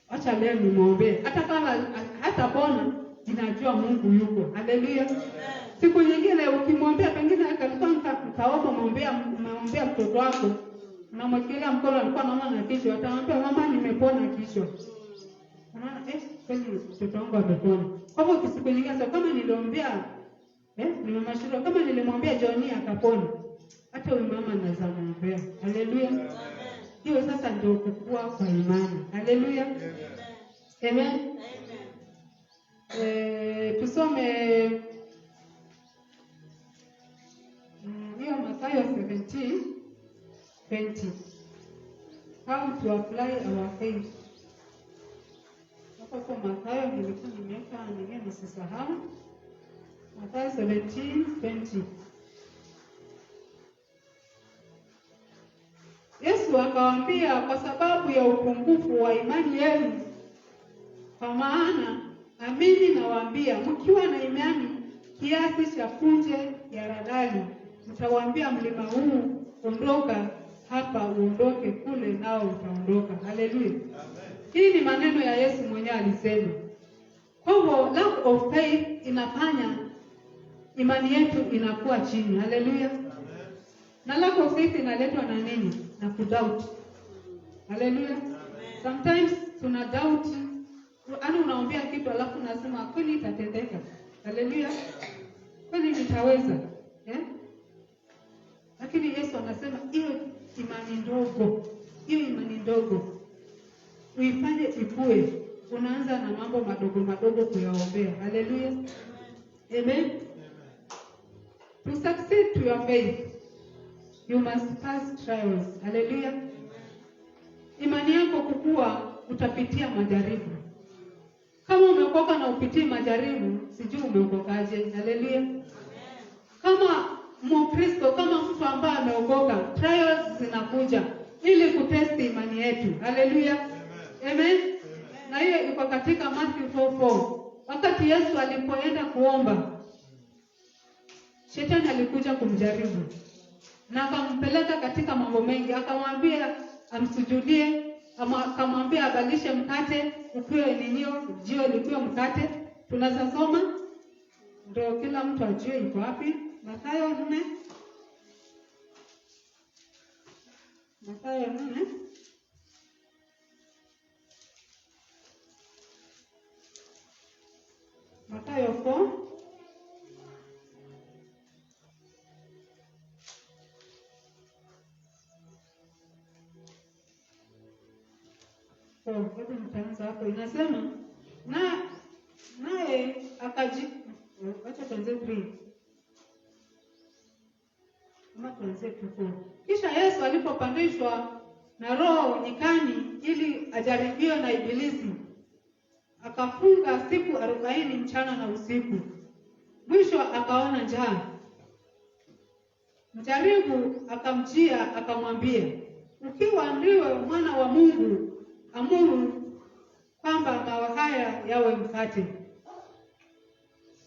acha leo nimuombe. Hata kama hatapona, ninajua Mungu yuko. Haleluya. Siku nyingine ukimwambia pengine alikuwa mkaomba muombea mtoto wako, na mwekelea mkono alikuwa anauma na kichwa, atamwambia mama nimepona kichwa. Unaona kweli mtoto wangu amepona. Kwa hivyo siku nyingine sasa kama niliombea nimemashirika, kama nilimwambia Johnny akapona, hata huyu mama anaweza muombea. Haleluya. Hiyo sasa ndio kukua kwa imani. Haleluya. Amen. Tusome hiyo Mathayo 17:20. How to apply our faith. Hapo kwa Mathayo nilikuwa nimeweka nyingine nisisahau. Mathayo 17:20. Yesu akawaambia, kwa sababu ya upungufu wa imani yenu, kwa maana amini nawaambia, mkiwa na imani kiasi cha punje ya haradali, mtawaambia mlima huu ondoka hapa uondoke kule, nao utaondoka. Haleluya. Hii ni maneno ya Yesu mwenyewe alisema. Kwa hivyo lack of faith inafanya imani yetu inakuwa chini. Haleluya. Na lack of faith inaletwa na nini? Na kudoubt. Haleluya. Sometimes tuna doubt. Yaani unaombea kitu alafu unasema kweli itatendeka. Haleluya. Kweli nitaweza. Lakini Yesu anasema hiyo imani ndogo uifanye ikue. Unaanza na mambo madogo kuyaombea. Haleluya. Amen. To succeed to your faith, you must pass trials. Haleluya. Imani yako kukua, utapitia majaribu. Kama umeokoka na upitie majaribu, sijui umeokokaje. Haleluya. Kama Mkristo, kama mtu ambaye ameokoka, trials zinakuja ili kutesti imani yetu. Haleluya. Amen. Na hiyo iko katika Matthew 4:4. Wakati Yesu alipoenda kuomba, Shetani alikuja kumjaribu na akampeleka katika mambo mengi. Akamwambia amsujudie, akamwambia abadilishe mkate ukiwe jiwe likiwe mkate. Tunaweza soma ndio kila mtu ajue iko wapi. Mathayo 4. Mathayo 4. Mathayo 4. hebu nitaanza hapo. Inasema naye acha tuanze 3. Kama tuanze 4. Kisha Yesu alipopandishwa na Roho nyikani ili ajaribiwe na Ibilisi, akafunga siku 40 mchana na usiku. Mwisho akaona njaa. Mjaribu akamjia akamwambia, ukiwa ndiwe mwana wa Mungu, amuru kwamba mawe haya yawe mkate.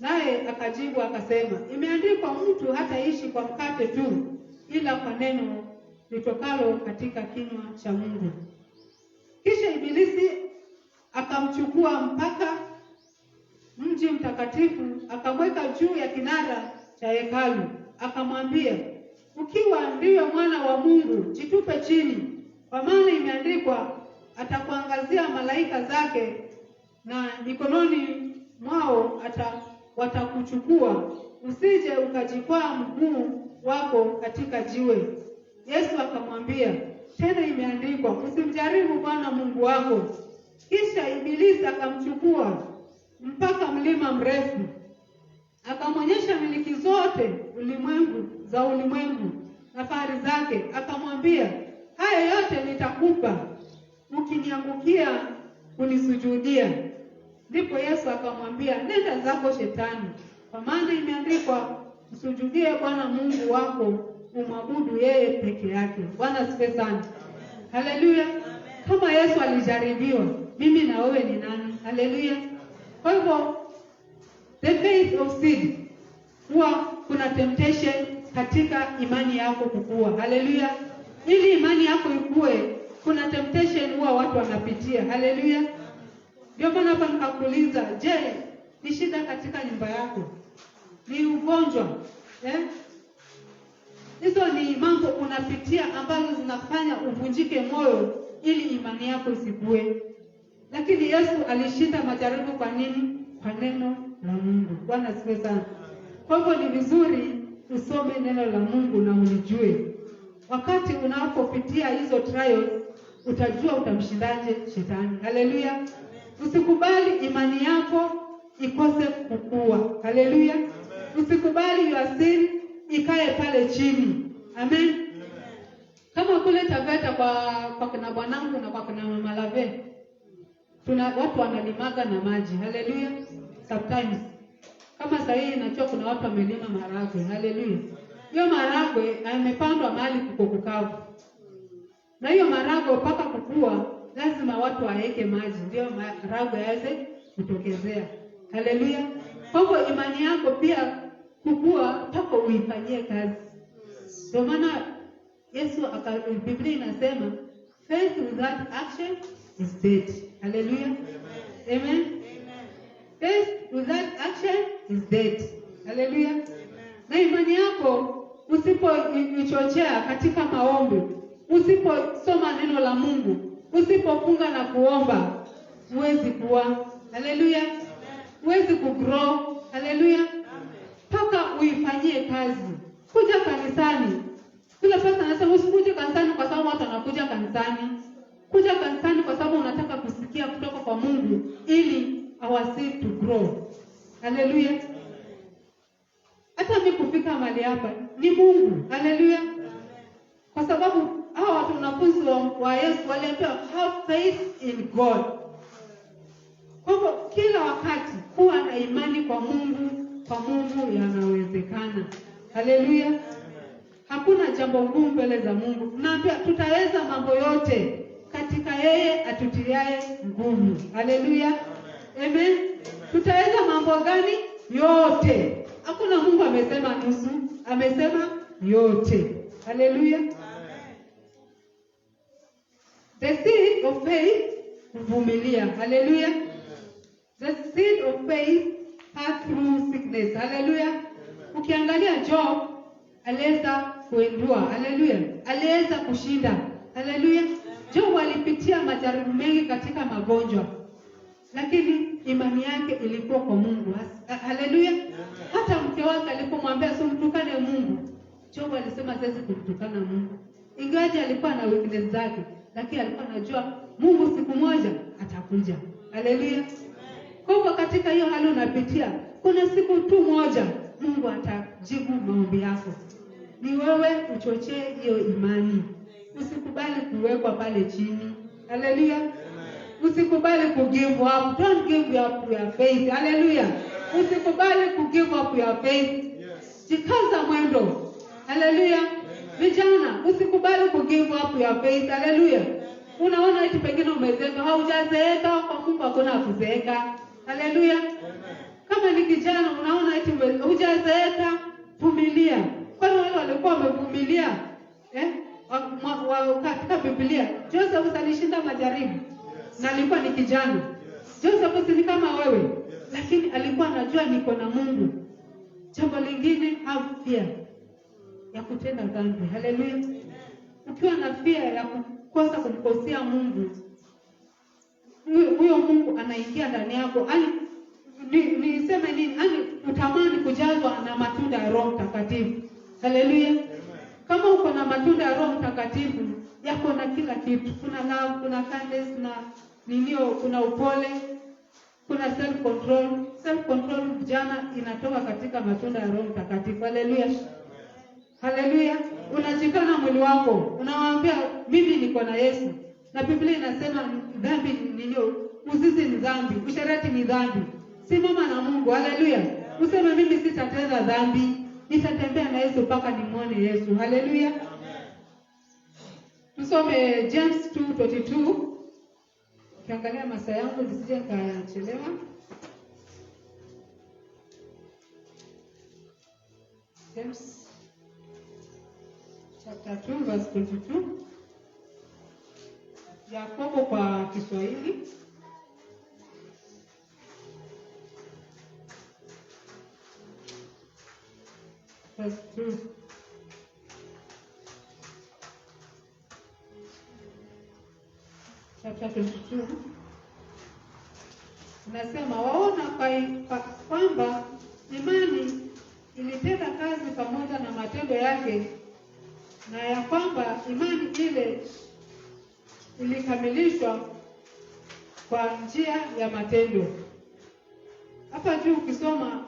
Naye akajibu akasema, imeandikwa, mtu hataishi kwa mkate tu, ila kwa neno litokalo katika kinywa cha Mungu. Kisha Ibilisi akamchukua mpaka mji mtakatifu, akamweka juu ya kinara cha hekalu, akamwambia, ukiwa ndiwe mwana wa Mungu, jitupe chini, kwa maana imeandikwa, atakuangazia malaika zake, na mikononi mwao watakuchukua, usije ukajikwaa mguu wako katika jiwe. Yesu akamwambia, tena imeandikwa, usimjaribu Bwana Mungu wako. Kisha Ibilisi akamchukua mpaka mlima mrefu, akamwonyesha miliki zote za ulimwengu na fahari zake, akamwambia, haya yote nitakupa ukiniangukia kunisujudia. Ndipo Yesu akamwambia, nenda zako Shetani, kwa maana imeandikwa, msujudie Bwana Mungu wako, umwabudu yeye peke yake. Bwana asifiwe sana. Haleluya. Kama Yesu alijaribiwa, mimi na wewe ni nani? Haleluya. Kwa hivyo the faith of seed, huwa kuna temptation katika imani yako kukua. Haleluya. Ili imani yako ikue, kuna temptation huwa watu wanapitia. Haleluya. Ndio maana hapa nikakuuliza, je, ni shida katika nyumba yako? Ni ugonjwa? Hizo ni mambo unapitia ambazo zinafanya uvunjike moyo ili imani yako isikue. Lakini Yesu alishinda majaribu kwa nini? Kwa neno la Mungu. Bwana asifiwe sana. Kwa hivyo ni vizuri usome neno la Mungu na ulijue. Wakati unapopitia hizo trials, utajua utamshindaje Shetani. Haleluya. Usikubali imani yako ikose kukua. Haleluya. Usikubali your sin ikae pale chini. Amen. Kama kule Taveta kwa kina bwanangu na kwa kina mama Lave, watu wanalimaga na maji. Haleluya. Sometimes kama sasa hivi najua kuna watu wamelima maharagwe. Haleluya. Hiyo maharagwe yamepandwa mahali kukavu. Na hiyo maharagwe mpaka kukua lazima watu waeke maji ndio maharagwe yaweze kutokezea. Haleluya. Kwa hivyo imani yako pia kukua mpaka uifanyie kazi. Ndio maana Biblia inasema faith without action is dead. Haleluya. Amen. Faith without action is dead. Haleluya. Na imani yako usipoichochea katika maombi, usiposoma neno la Mungu, usipofunga na kuomba, huwezi kuwa. Haleluya. Huwezi kugrow. Haleluya. Paka uifanyie kazi. Kuja kanisani. Kila pasta anasema usikuje kanisani kwa sababu watu wanakuja kanisani. Kuja kanisani kwa sababu unataka kusikia kutoka kwa Mungu ili awasi to grow. Haleluya. Hata mimi kufika mahali hapa ni Mungu. Haleluya. Kwa sababu hao watu wanafunzi wa Yesu waliambiwa have faith in God. Kwa hivyo kila wakati kuwa na imani kwa Mungu yanawezekana. Haleluya. Hakuna jambo ngumu mbele za Mungu. Tunaambia tutaweza mambo yote katika yeye atutiaye nguvu. Haleluya. Amen. Tutaweza mambo gani? Yote. Hakuna Mungu amesema nusu, amesema yote. Haleluya. The seed of faith kuvumilia. Haleluya. The seed of faith pass through sickness. Haleluya. Ukiangalia Job aliweza kuendua. Haleluya. Aliweza kushinda. Haleluya. Job alipitia majaribu mengi katika magonjwa, lakini imani yake ilikuwa kwa Mungu. Haleluya. Hata mke wake alipomwambia usimtukane Mungu, Job alisema siwezi kumtukana Mungu. Ingawaje alikuwa na weakness zake, lakini alikuwa anajua Mungu siku moja atakuja. Haleluya. Kwa hivyo katika hiyo hali unapitia, kuna siku tu moja Mungu atajibu maombi yako. Ni wewe uchochee hiyo imani. Usikubali kuwekwa pale chini. Haleluya. Usikubali ku give up. Don't give up your faith. Haleluya. Usikubali ku give up your faith. Jikaza mwendo. Haleluya. Vijana, usikubali ku give up your faith. Haleluya. Unaona eti pengine umezeeka, haujazeeka, kwa Mungu hakuna kuzeeka. Haleluya. Kama ni kijana unaona eti hujazeeka, vumilia. Kwani wale walikuwa wamevumilia katika Biblia. Joseph alishinda majaribu na alikuwa ni kijana. Joseph si kama wewe, lakini alikuwa anajua niko na Mungu. Jambo lingine, have fear ya kutenda dhambi. Haleluya. Ukiwa na fear ya kukosa kumkosea Mungu, huyo Mungu anaingia ndani yako. Niseme nini? Utamani kujazwa na matunda ya Roho Mtakatifu. Haleluya. Kama uko na matunda ya Roho Mtakatifu, yako na kila kitu. Kuna love, kuna kindness, kuna upole, kuna self control. Self control vijana inatoka katika matunda ya Roho Mtakatifu. Haleluya. Haleluya. Unajikana mwili wako, unawaambia mimi niko na Yesu. Na Biblia inasema dhambi uzinzi ni dhambi, usherati ni dhambi. Simama na Mungu. Haleluya. Useme mimi sitatenda dhambi, nitatembea na Yesu mpaka nimuone Yesu. Haleluya. Tusome James 2:22. Kiangalia masaa yangu nisije nikachelewa. James chapter 2 verse 22. Yakobo kwa Kiswahili. Verse 2. Chapter 22. Unasema waona kwamba imani ilitenda kazi pamoja na matendo yake, na ya kwamba imani ile ilikamilishwa kwa njia ya matendo. Hapa juu ukisoma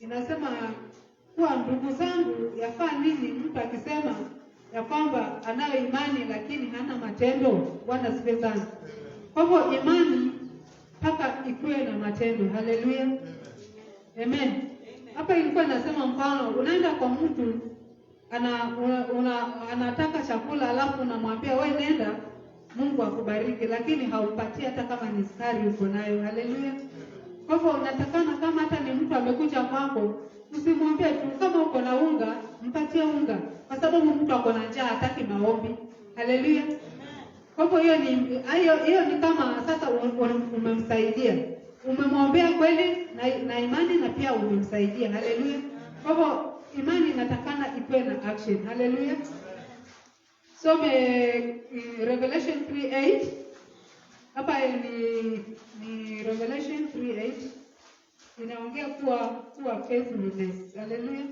inasema kuwa ndugu zangu, yafaa nini mtu akisema ya kwamba anayo imani lakini hana matendo? Bwana asifiwe sana. Kwa hivyo imani mpaka ikuwe na matendo. Haleluya. Amen. Hapa ilikuwa inasema mfano, unaenda kwa mtu anataka chakula, alafu unamwambia wewe nenda, Mungu akubariki, lakini haumpatii hata kama ni sukari uko nayo. Haleluya. Kwa hivyo unatakana kama hata ni mtu amekuja kwako, usimwambie tu kama uko na unga, mpatie unga, kwa sababu mtu ako na njaa hataki maombi. Haleluya. Kwa hivyo hiyo ni kama sasa umemsaidia. Umemwombea kweli na imani, na pia umemsaidia. Haleluya. Kwa hivyo imani inatakana ikuwe na action. Haleluya. Some Revelation 3:8. Hapa ni Revelation 3:8. Inaongea kuwa faithfulness. Haleluya.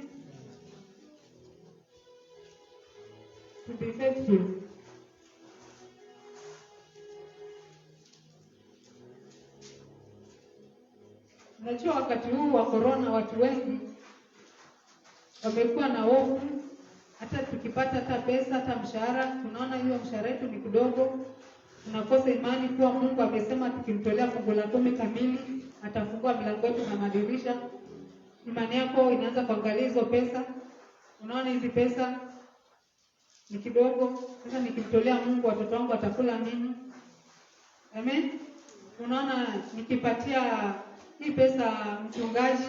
To be faithful. Najua wakati huu wa corona watu wengi wamekuwa na hofu. Hata tukipata hata pesa, hata mshahara, tunaona hiyo mshahara wetu ni kidogo. Tunakosa imani kuwa Mungu amesema tukimtolea fungu la 10 kamili atafungua milango yetu na madirisha. Imani yako inaanza kuangalia hizo pesa. Unaona hizi pesa ni kidogo, sasa nikimtolea Mungu watoto wangu watakula nini? Amen. Unaona nikipatia hii pesa mchungaji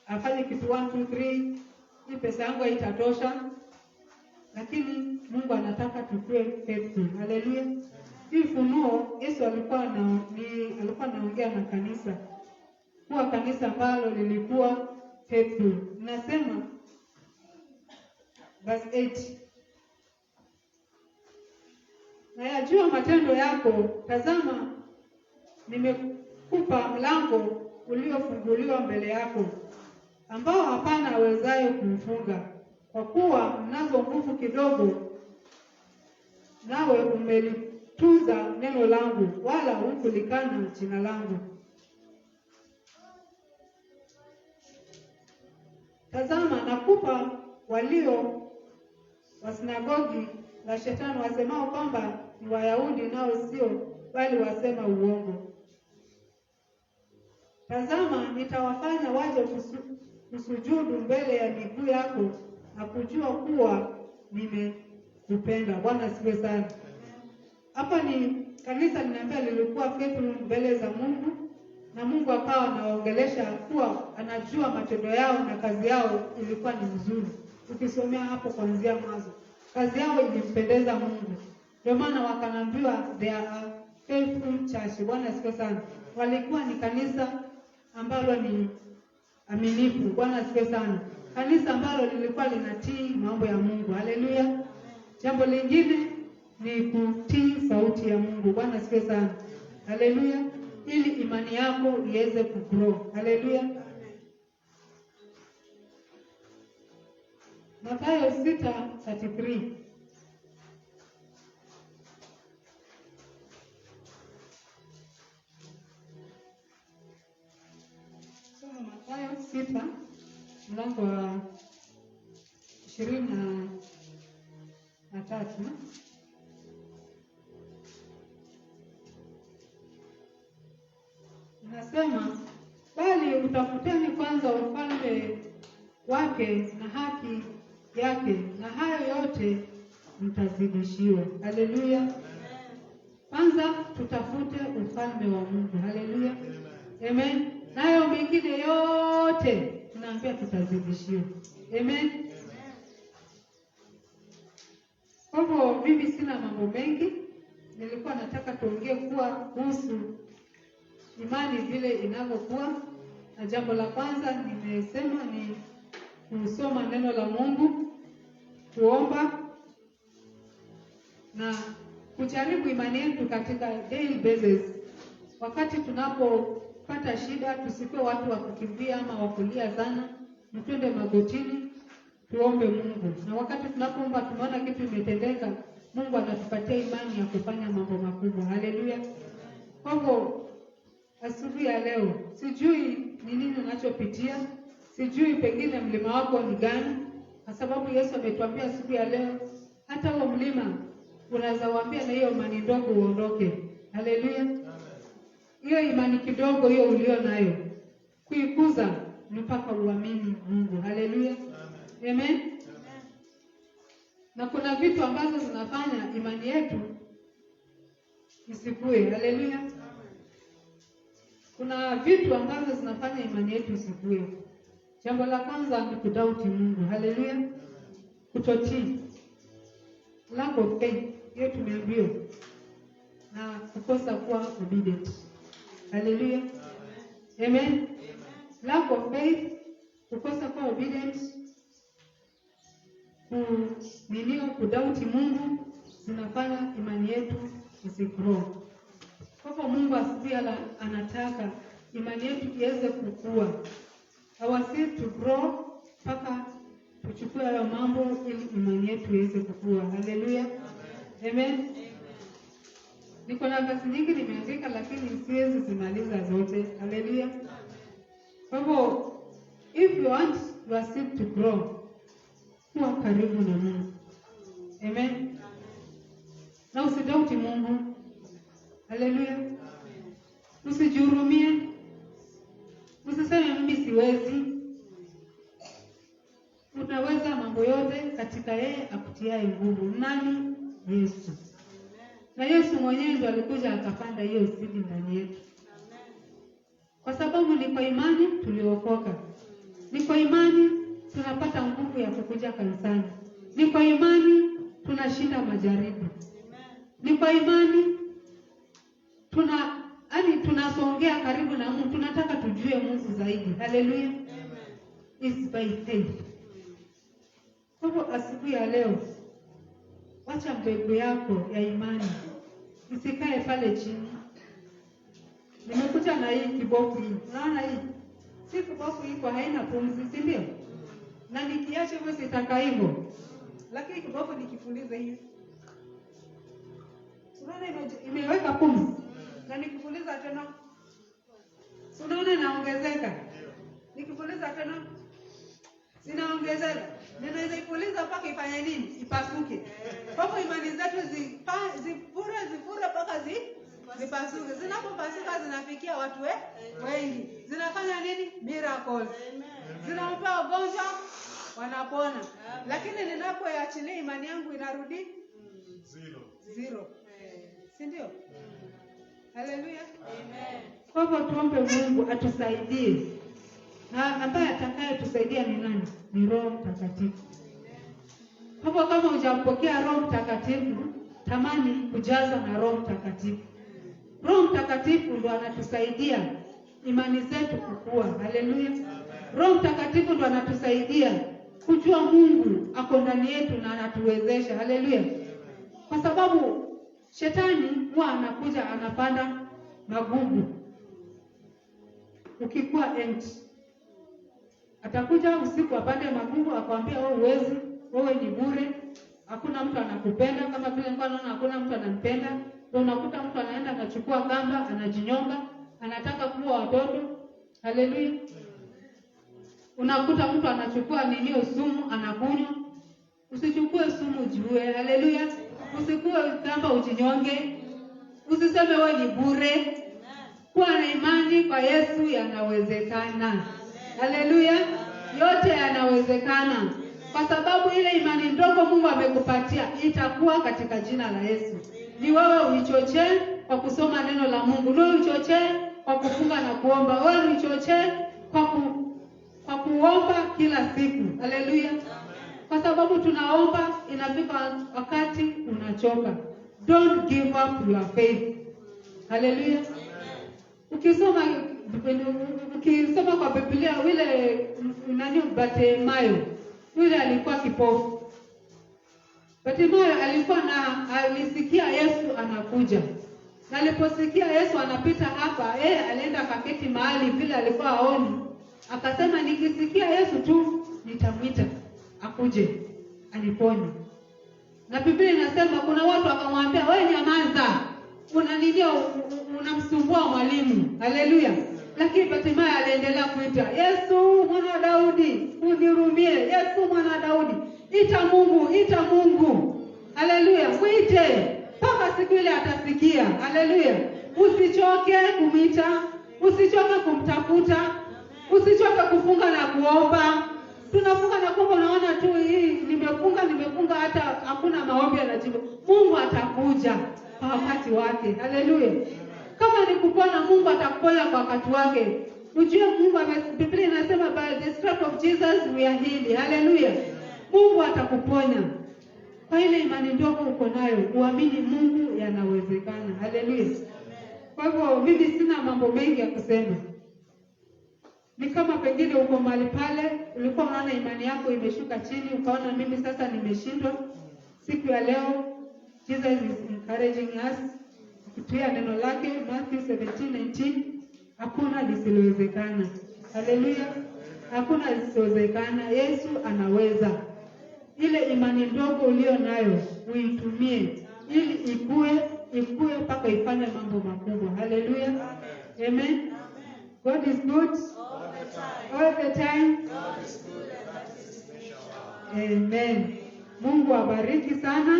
afanye kitu 1 2 3, hii pesa yangu haitatosha. Lakini Mungu anataka tukue faithful. Haleluya. Hii funuo Yesu alikuwa anaongea na kanisa. Kuwa kanisa ambalo lilikuwa faithful. Nasema verse 8. Na yajua matendo yako, tazama nimekupa mlango uliofunguliwa mbele yako, ambao hapana awezaye kumfunga. Kwa kuwa mnazo nguvu kidogo, nawe umelitunza neno langu, wala hukulikana jina langu. Tazama, nakupa walio wa sinagogi la Shetani, wasemao kwamba ni Wayahudi, nao sio, bali wasema uongo. Tazama, nitawafanya waje kusujudu mbele ya miguu yako na kujua kuwa nimekupenda. Bwana asifiwe sana. Hapa ni kanisa linaambia lilikuwa faithful mbele za Mungu, na Mungu akawa anaongelesha kuwa anajua matendo yao na kazi yao ilikuwa ni nzuri. Ukisomea hapo kuanzia mwanzo, kazi yao ilimpendeza Mungu. Ndio maana wakanambiwa they are a faithful church. Bwana asifiwe sana. Walikuwa ni kanisa ambalo ni aminifu. Bwana asifiwe sana. Kanisa ambalo lilikuwa linatii mambo ya Mungu. Haleluya. Jambo lingine ni kutii sauti ya Mungu. Bwana asifiwe sana. Haleluya. Ili imani yako iweze kugrow. Haleluya. Mathayo 6:33. Soma Mathayo 6 mlango wa 23. Nasema, bali utafuteni kwanza ufalme wake na haki yake, na hayo yote mtazidishiwa. Haleluya. Kwanza tutafute ufalme wa Mungu. Haleluya. Amen. Nayo mengine yote tunaambia tutazidishiwa. Amen. Kwa hivyo mimi sina mambo mengi, nilikuwa nataka tuongee kuhusu imani vile inavyokuwa. Na jambo la kwanza nimesema ni kusoma neno la Mungu, kuomba na kujaribu imani yetu katika daily basis. Wakati tunapopata shida, tusikuwe watu wa kukimbia ama wa kulia sana, twende magotini tuombe Mungu. Na wakati tunapoomba tunaona kitu imetendeka, Mungu anatupatia imani ya kufanya mambo makubwa. Haleluya. Kwa hivyo asubuhi ya leo, sijui ni nini unachopitia, sijui pengine mlima wako ni gani, kwa sababu Yesu ametuambia asubuhi ya leo hata huo mlima unaweza waambia na hiyo imani ndogo uondoke. Haleluya. Hiyo imani kidogo hiyo ulio nayo, kuikuza mpaka uamini Mungu. Haleluya. Amen. Na kuna vitu ambazo zinafanya imani yetu isikue. Haleluya. Kuna vitu ambazo zinafanya imani yetu isikue. Jambo la kwanza ni kudauti Mungu. Haleluya. Kutotii. Lack of faith. Hiyo tumeambiwa. Na kukosa kuwa obedient. Haleluya. Amen. Lack of faith, kukosa kuwa obedient, kudauti Mungu zinafanya imani yetu isigrow. Kwa hivyo Mungu asubuhi anataka imani yetu iweze kukua. Our seed to grow mpaka tuchukue hayo mambo ili imani yetu iweze kukua. Haleluya. Amen. Niko na verse nyingi nimeandika lakini siwezi zimaliza zote. Haleluya. Kwa hivyo if you want your seed to grow, kuwa karibu na Mungu. Amen. Na usidauti Mungu. Haleluya. Usijihurumie. Usiseme mimi siwezi. Unaweza mambo yote katika yeye akutiaye nguvu. Nani? Yesu. Na Yesu mwenyewe ndiye alikuja akapanda hiyo seed ndani yetu. Kwa sababu ni kwa imani tuliokoka. Ni kwa imani tunapata nguvu ya kukuja kanisani. Ni kwa imani tunashinda majaribu. Ni kwa imani tunasongea karibu na Mungu, tunataka tujue Mungu zaidi. Haleluya. It's by faith. Kwa hivyo asubuhi ya leo, wacha mbegu yako ya imani isikae pale chini. Nimekuja na hii kibofu hii. Unaona hii? Si kibofu hii kwa haina pumzi, si ndio? Na nikiacha hivyo sitaka hivyo. Lakini kibofu nikifuliza hivi. Unaona imeweka pumzi. Na nikipuliza tena unaona inaongezeka. Nikipuliza tena zinaongezeka. Ninaweza ipuliza mpaka ifanye nini? Ipasuke. Kwa hivyo imani zetu zifure mpaka zipasuke. Zinapopasuka zinafikia watu wengi. Zinafanya nini? Miracles. Zinawapa wagonjwa wanapona. Lakini ninapoiachilia imani yangu inarudi zero. Si ndio? Haleluya. Amen. Kwa hivyo tuombe Mungu atusaidie. Na ambaye atakayetusaidia ni nani? Ni Roho Mtakatifu. Kwa hivyo kama hujampokea Roho Mtakatifu, tamani kujaza na Roho Mtakatifu. Roho Mtakatifu ndo anatusaidia imani zetu kukua. Haleluya. Roho Mtakatifu ndo anatusaidia kujua Mungu ako ndani yetu na anatuwezesha. Haleluya. Kwa sababu shetani huwa anakuja anapanda magugu. Ukikuwa empty, atakuja usiku apande magugu akwambia wewe uwezi, wewe ni bure, hakuna mtu anakupenda. Kama vile nilikuwa naona hakuna mtu anampenda, ndio unakuta mtu anaenda anachukua kamba, anajinyonga, anataka kuua watoto. Haleluya. Unakuta mtu anachukua sumu anakunywa. Usichukue sumu ujiue. Haleluya. Usikue kamba ujinyonge. Usiseme wewe ni bure. Kuwa na imani kwa Yesu yanawezekana. Haleluya. Yote yanawezekana. Kwa sababu ile imani ndogo Mungu amekupatia itakuwa katika jina la Yesu. Ni wewe uichochee kwa kusoma neno la Mungu. Wewe uichochee kwa kufunga na kuomba. Wewe uichochee kwa kuomba kila siku. Haleluya. Kwa sababu tunaomba inafika wakati unachoka. Don't give up your faith. Haleluya. Ukisoma kwa Biblia yule Bartimayo, yule alikuwa kipofu. Bartimayo alisikia Yesu anakuja. Na aliposikia Yesu anapita hapa, alienda kaketi mahali vile alikuwa aoni. Akasema nikisikia Yesu tu nitamwita akuje aniponye. Na Biblia inasema kuna watu akamwambia wewe nyamaza, unamsumbua mwalimu. Haleluya. Lakini Bartimayo aliendelea kuita, Yesu mwana wa Daudi, unihurumie. Yesu mwana wa Daudi, ita Mungu. Haleluya. Mwite mpaka siku ile atasikia. Haleluya. Usichoke kumita, usichoke kumtafuta, usichoke kufunga na kuomba. Tunafunga na kuomba, unaona tu hii nimefunga hata hakuna maombi yanajibu. Mungu atakuja kwa wakati wake. Haleluya. Kama ni kupona, Mungu atakuponya kwa wakati wake. Ujue Mungu Biblia inasema by the stripes of Jesus we are healed. Haleluya. Mungu atakuponya. Kwa ile imani ndogo uko nayo, uamini Mungu yanawezekana. Haleluya. Kwa hivyo mimi sina mambo mengi ya kusema. Ni kama pengine uko mahali pale, ulikuwa unaona imani yako imeshuka chini, ukaona mimi sasa nimeshindwa. Siku ya leo Jesus is encouraging us kutia neno lake Matthew 17:19, hakuna lisilowezekana. Haleluya. Hakuna lisilowezekana. Yesu anaweza. Ile imani ndogo ulio nayo uitumie ili ikue mpaka ifanye mambo makubwa. Haleluya. Amen. God is good all the time. God is good and that is his special. Amen. Mungu abariki sana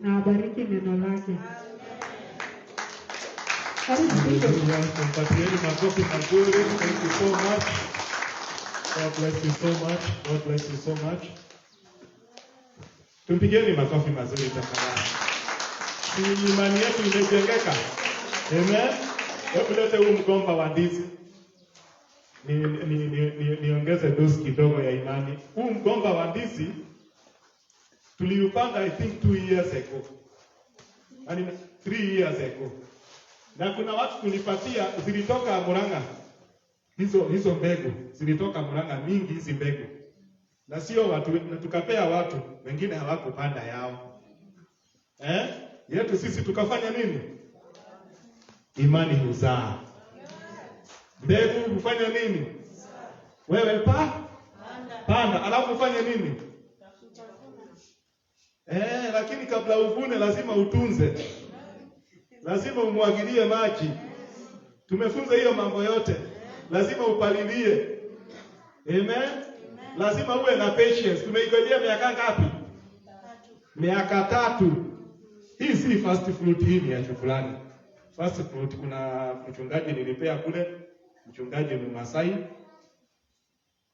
na abariki neno lake. Tumpatieni makofi mazuri. Thank you so much. God bless you so much. God bless you so much. Tumpigeni makofi mazuri tafadhali. Imani yetu imejengeka. Amen. Hebu lete huu mgomba wa ndizi. Niongeze dozi kidogo ya imani. Huu mgomba wa ndizi tuliupanda I think 2 years ago. 3 years ago. Na kuna watu tulipatia zilitoka Murang'a. Hizo mbegu zilitoka Murang'a mingi hizi mbegu. Na sio watu, na tukapea watu wengine hawakupanda yao. Yetu sisi tukafanya nini? Imani huzaa. Mbegu hufanya nini? Wewe panda, alafu ufanye nini? Lakini kabla uvune lazima utunze. lazima umwagilie maji. Tumefunza hiyo mambo yote. Lazima upalilie. Amen. Lazima uwe na patience. Tumeigojea miaka ngapi? Miaka 3. Hii si fast food, hii ni ya shukrani. Fast food, kuna mchungaji nilipea kule, mchungaji Mmasai,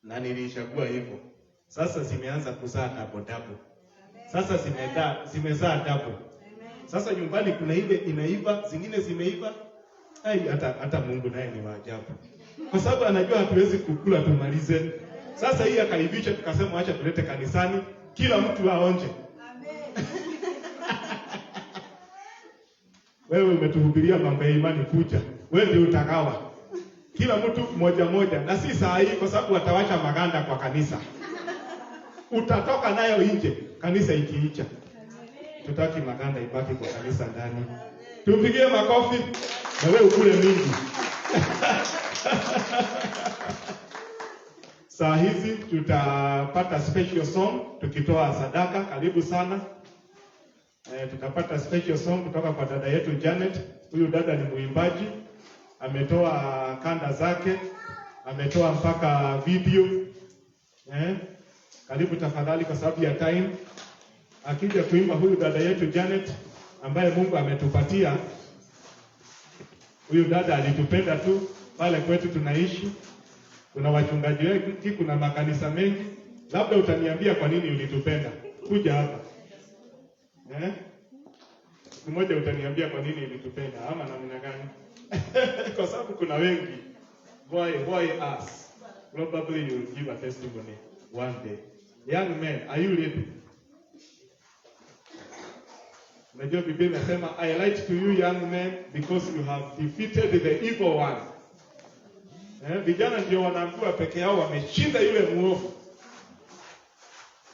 na nilishagua hivyo. Sasa zimeanza kuzaa double. Sasa zimezaa double. Sasa nyumbani kuna ile inaiva, zingine zimeiva. Hata Mungu naye ni waajabu. Kwa sababu anajua hatuwezi kukula tumalize. Sasa hii akaivisha, tukasema acha tulete kanisani, kila mtu aonje. Amen. Wewe umetuhubiria mambo ya imani, kuja. Wewe ndio utakawa. Kila mtu moja, na si saa hii kwa sababu watawacha maganda kwa kanisa. Utatoka nayo nje kanisa ikiicha. Tutaki maganda ibaki kwa kanisa ndani. Tupigie makofi na wewe ukule mingi. Saa hizi tutapata special song tukitoa sadaka. Karibu sana. Tutapata special song kutoka kwa dada yetu Janet. Huyu dada ni muimbaji. Ametoa kanda zake. Ametoa mpaka video. Karibu tafadhali kwa sababu ya time. Akija kuimba huyu dada yetu Janet ambaye Mungu ametupatia. Huyu dada alitupenda tu pale kwetu tunaishi. Kuna wachungaji wengi, kuna makanisa mengi. Labda utaniambia kwa nini ulitupenda. Kuja hapa. Siku moja utaniambia kwa nini ulitupenda ama namna gani? Kwa sababu kuna wengi. Why us? Probably you will give a testimony one day. Young men, are you ready? Najua Biblia inasema, I write to you young men because you have defeated the evil one. Vijana ndio wanaambiwa peke yao wameshinda yule muovu.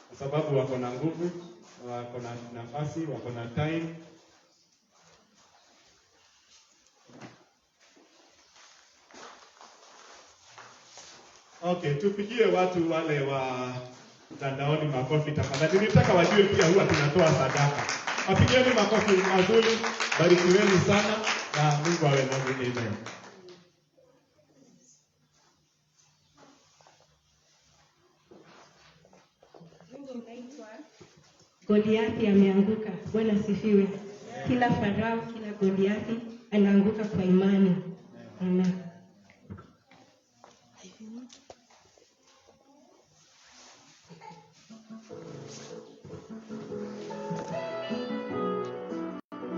Kwa sababu wako na nguvu, wako na nafasi, wako na time. Okay, tupigie watu wale wa mtandaoni makofi tafadhali. Nilitaka wajue pia huwa tunatoa sadaka. Wapigieni makofi mazuri. Barikiweni sana na Mungu awe nanyi. Amen. Goliathi ameanguka. Bwana sifiwe. Kila Farao, kila Goliathi anaanguka kwa imani. Amen.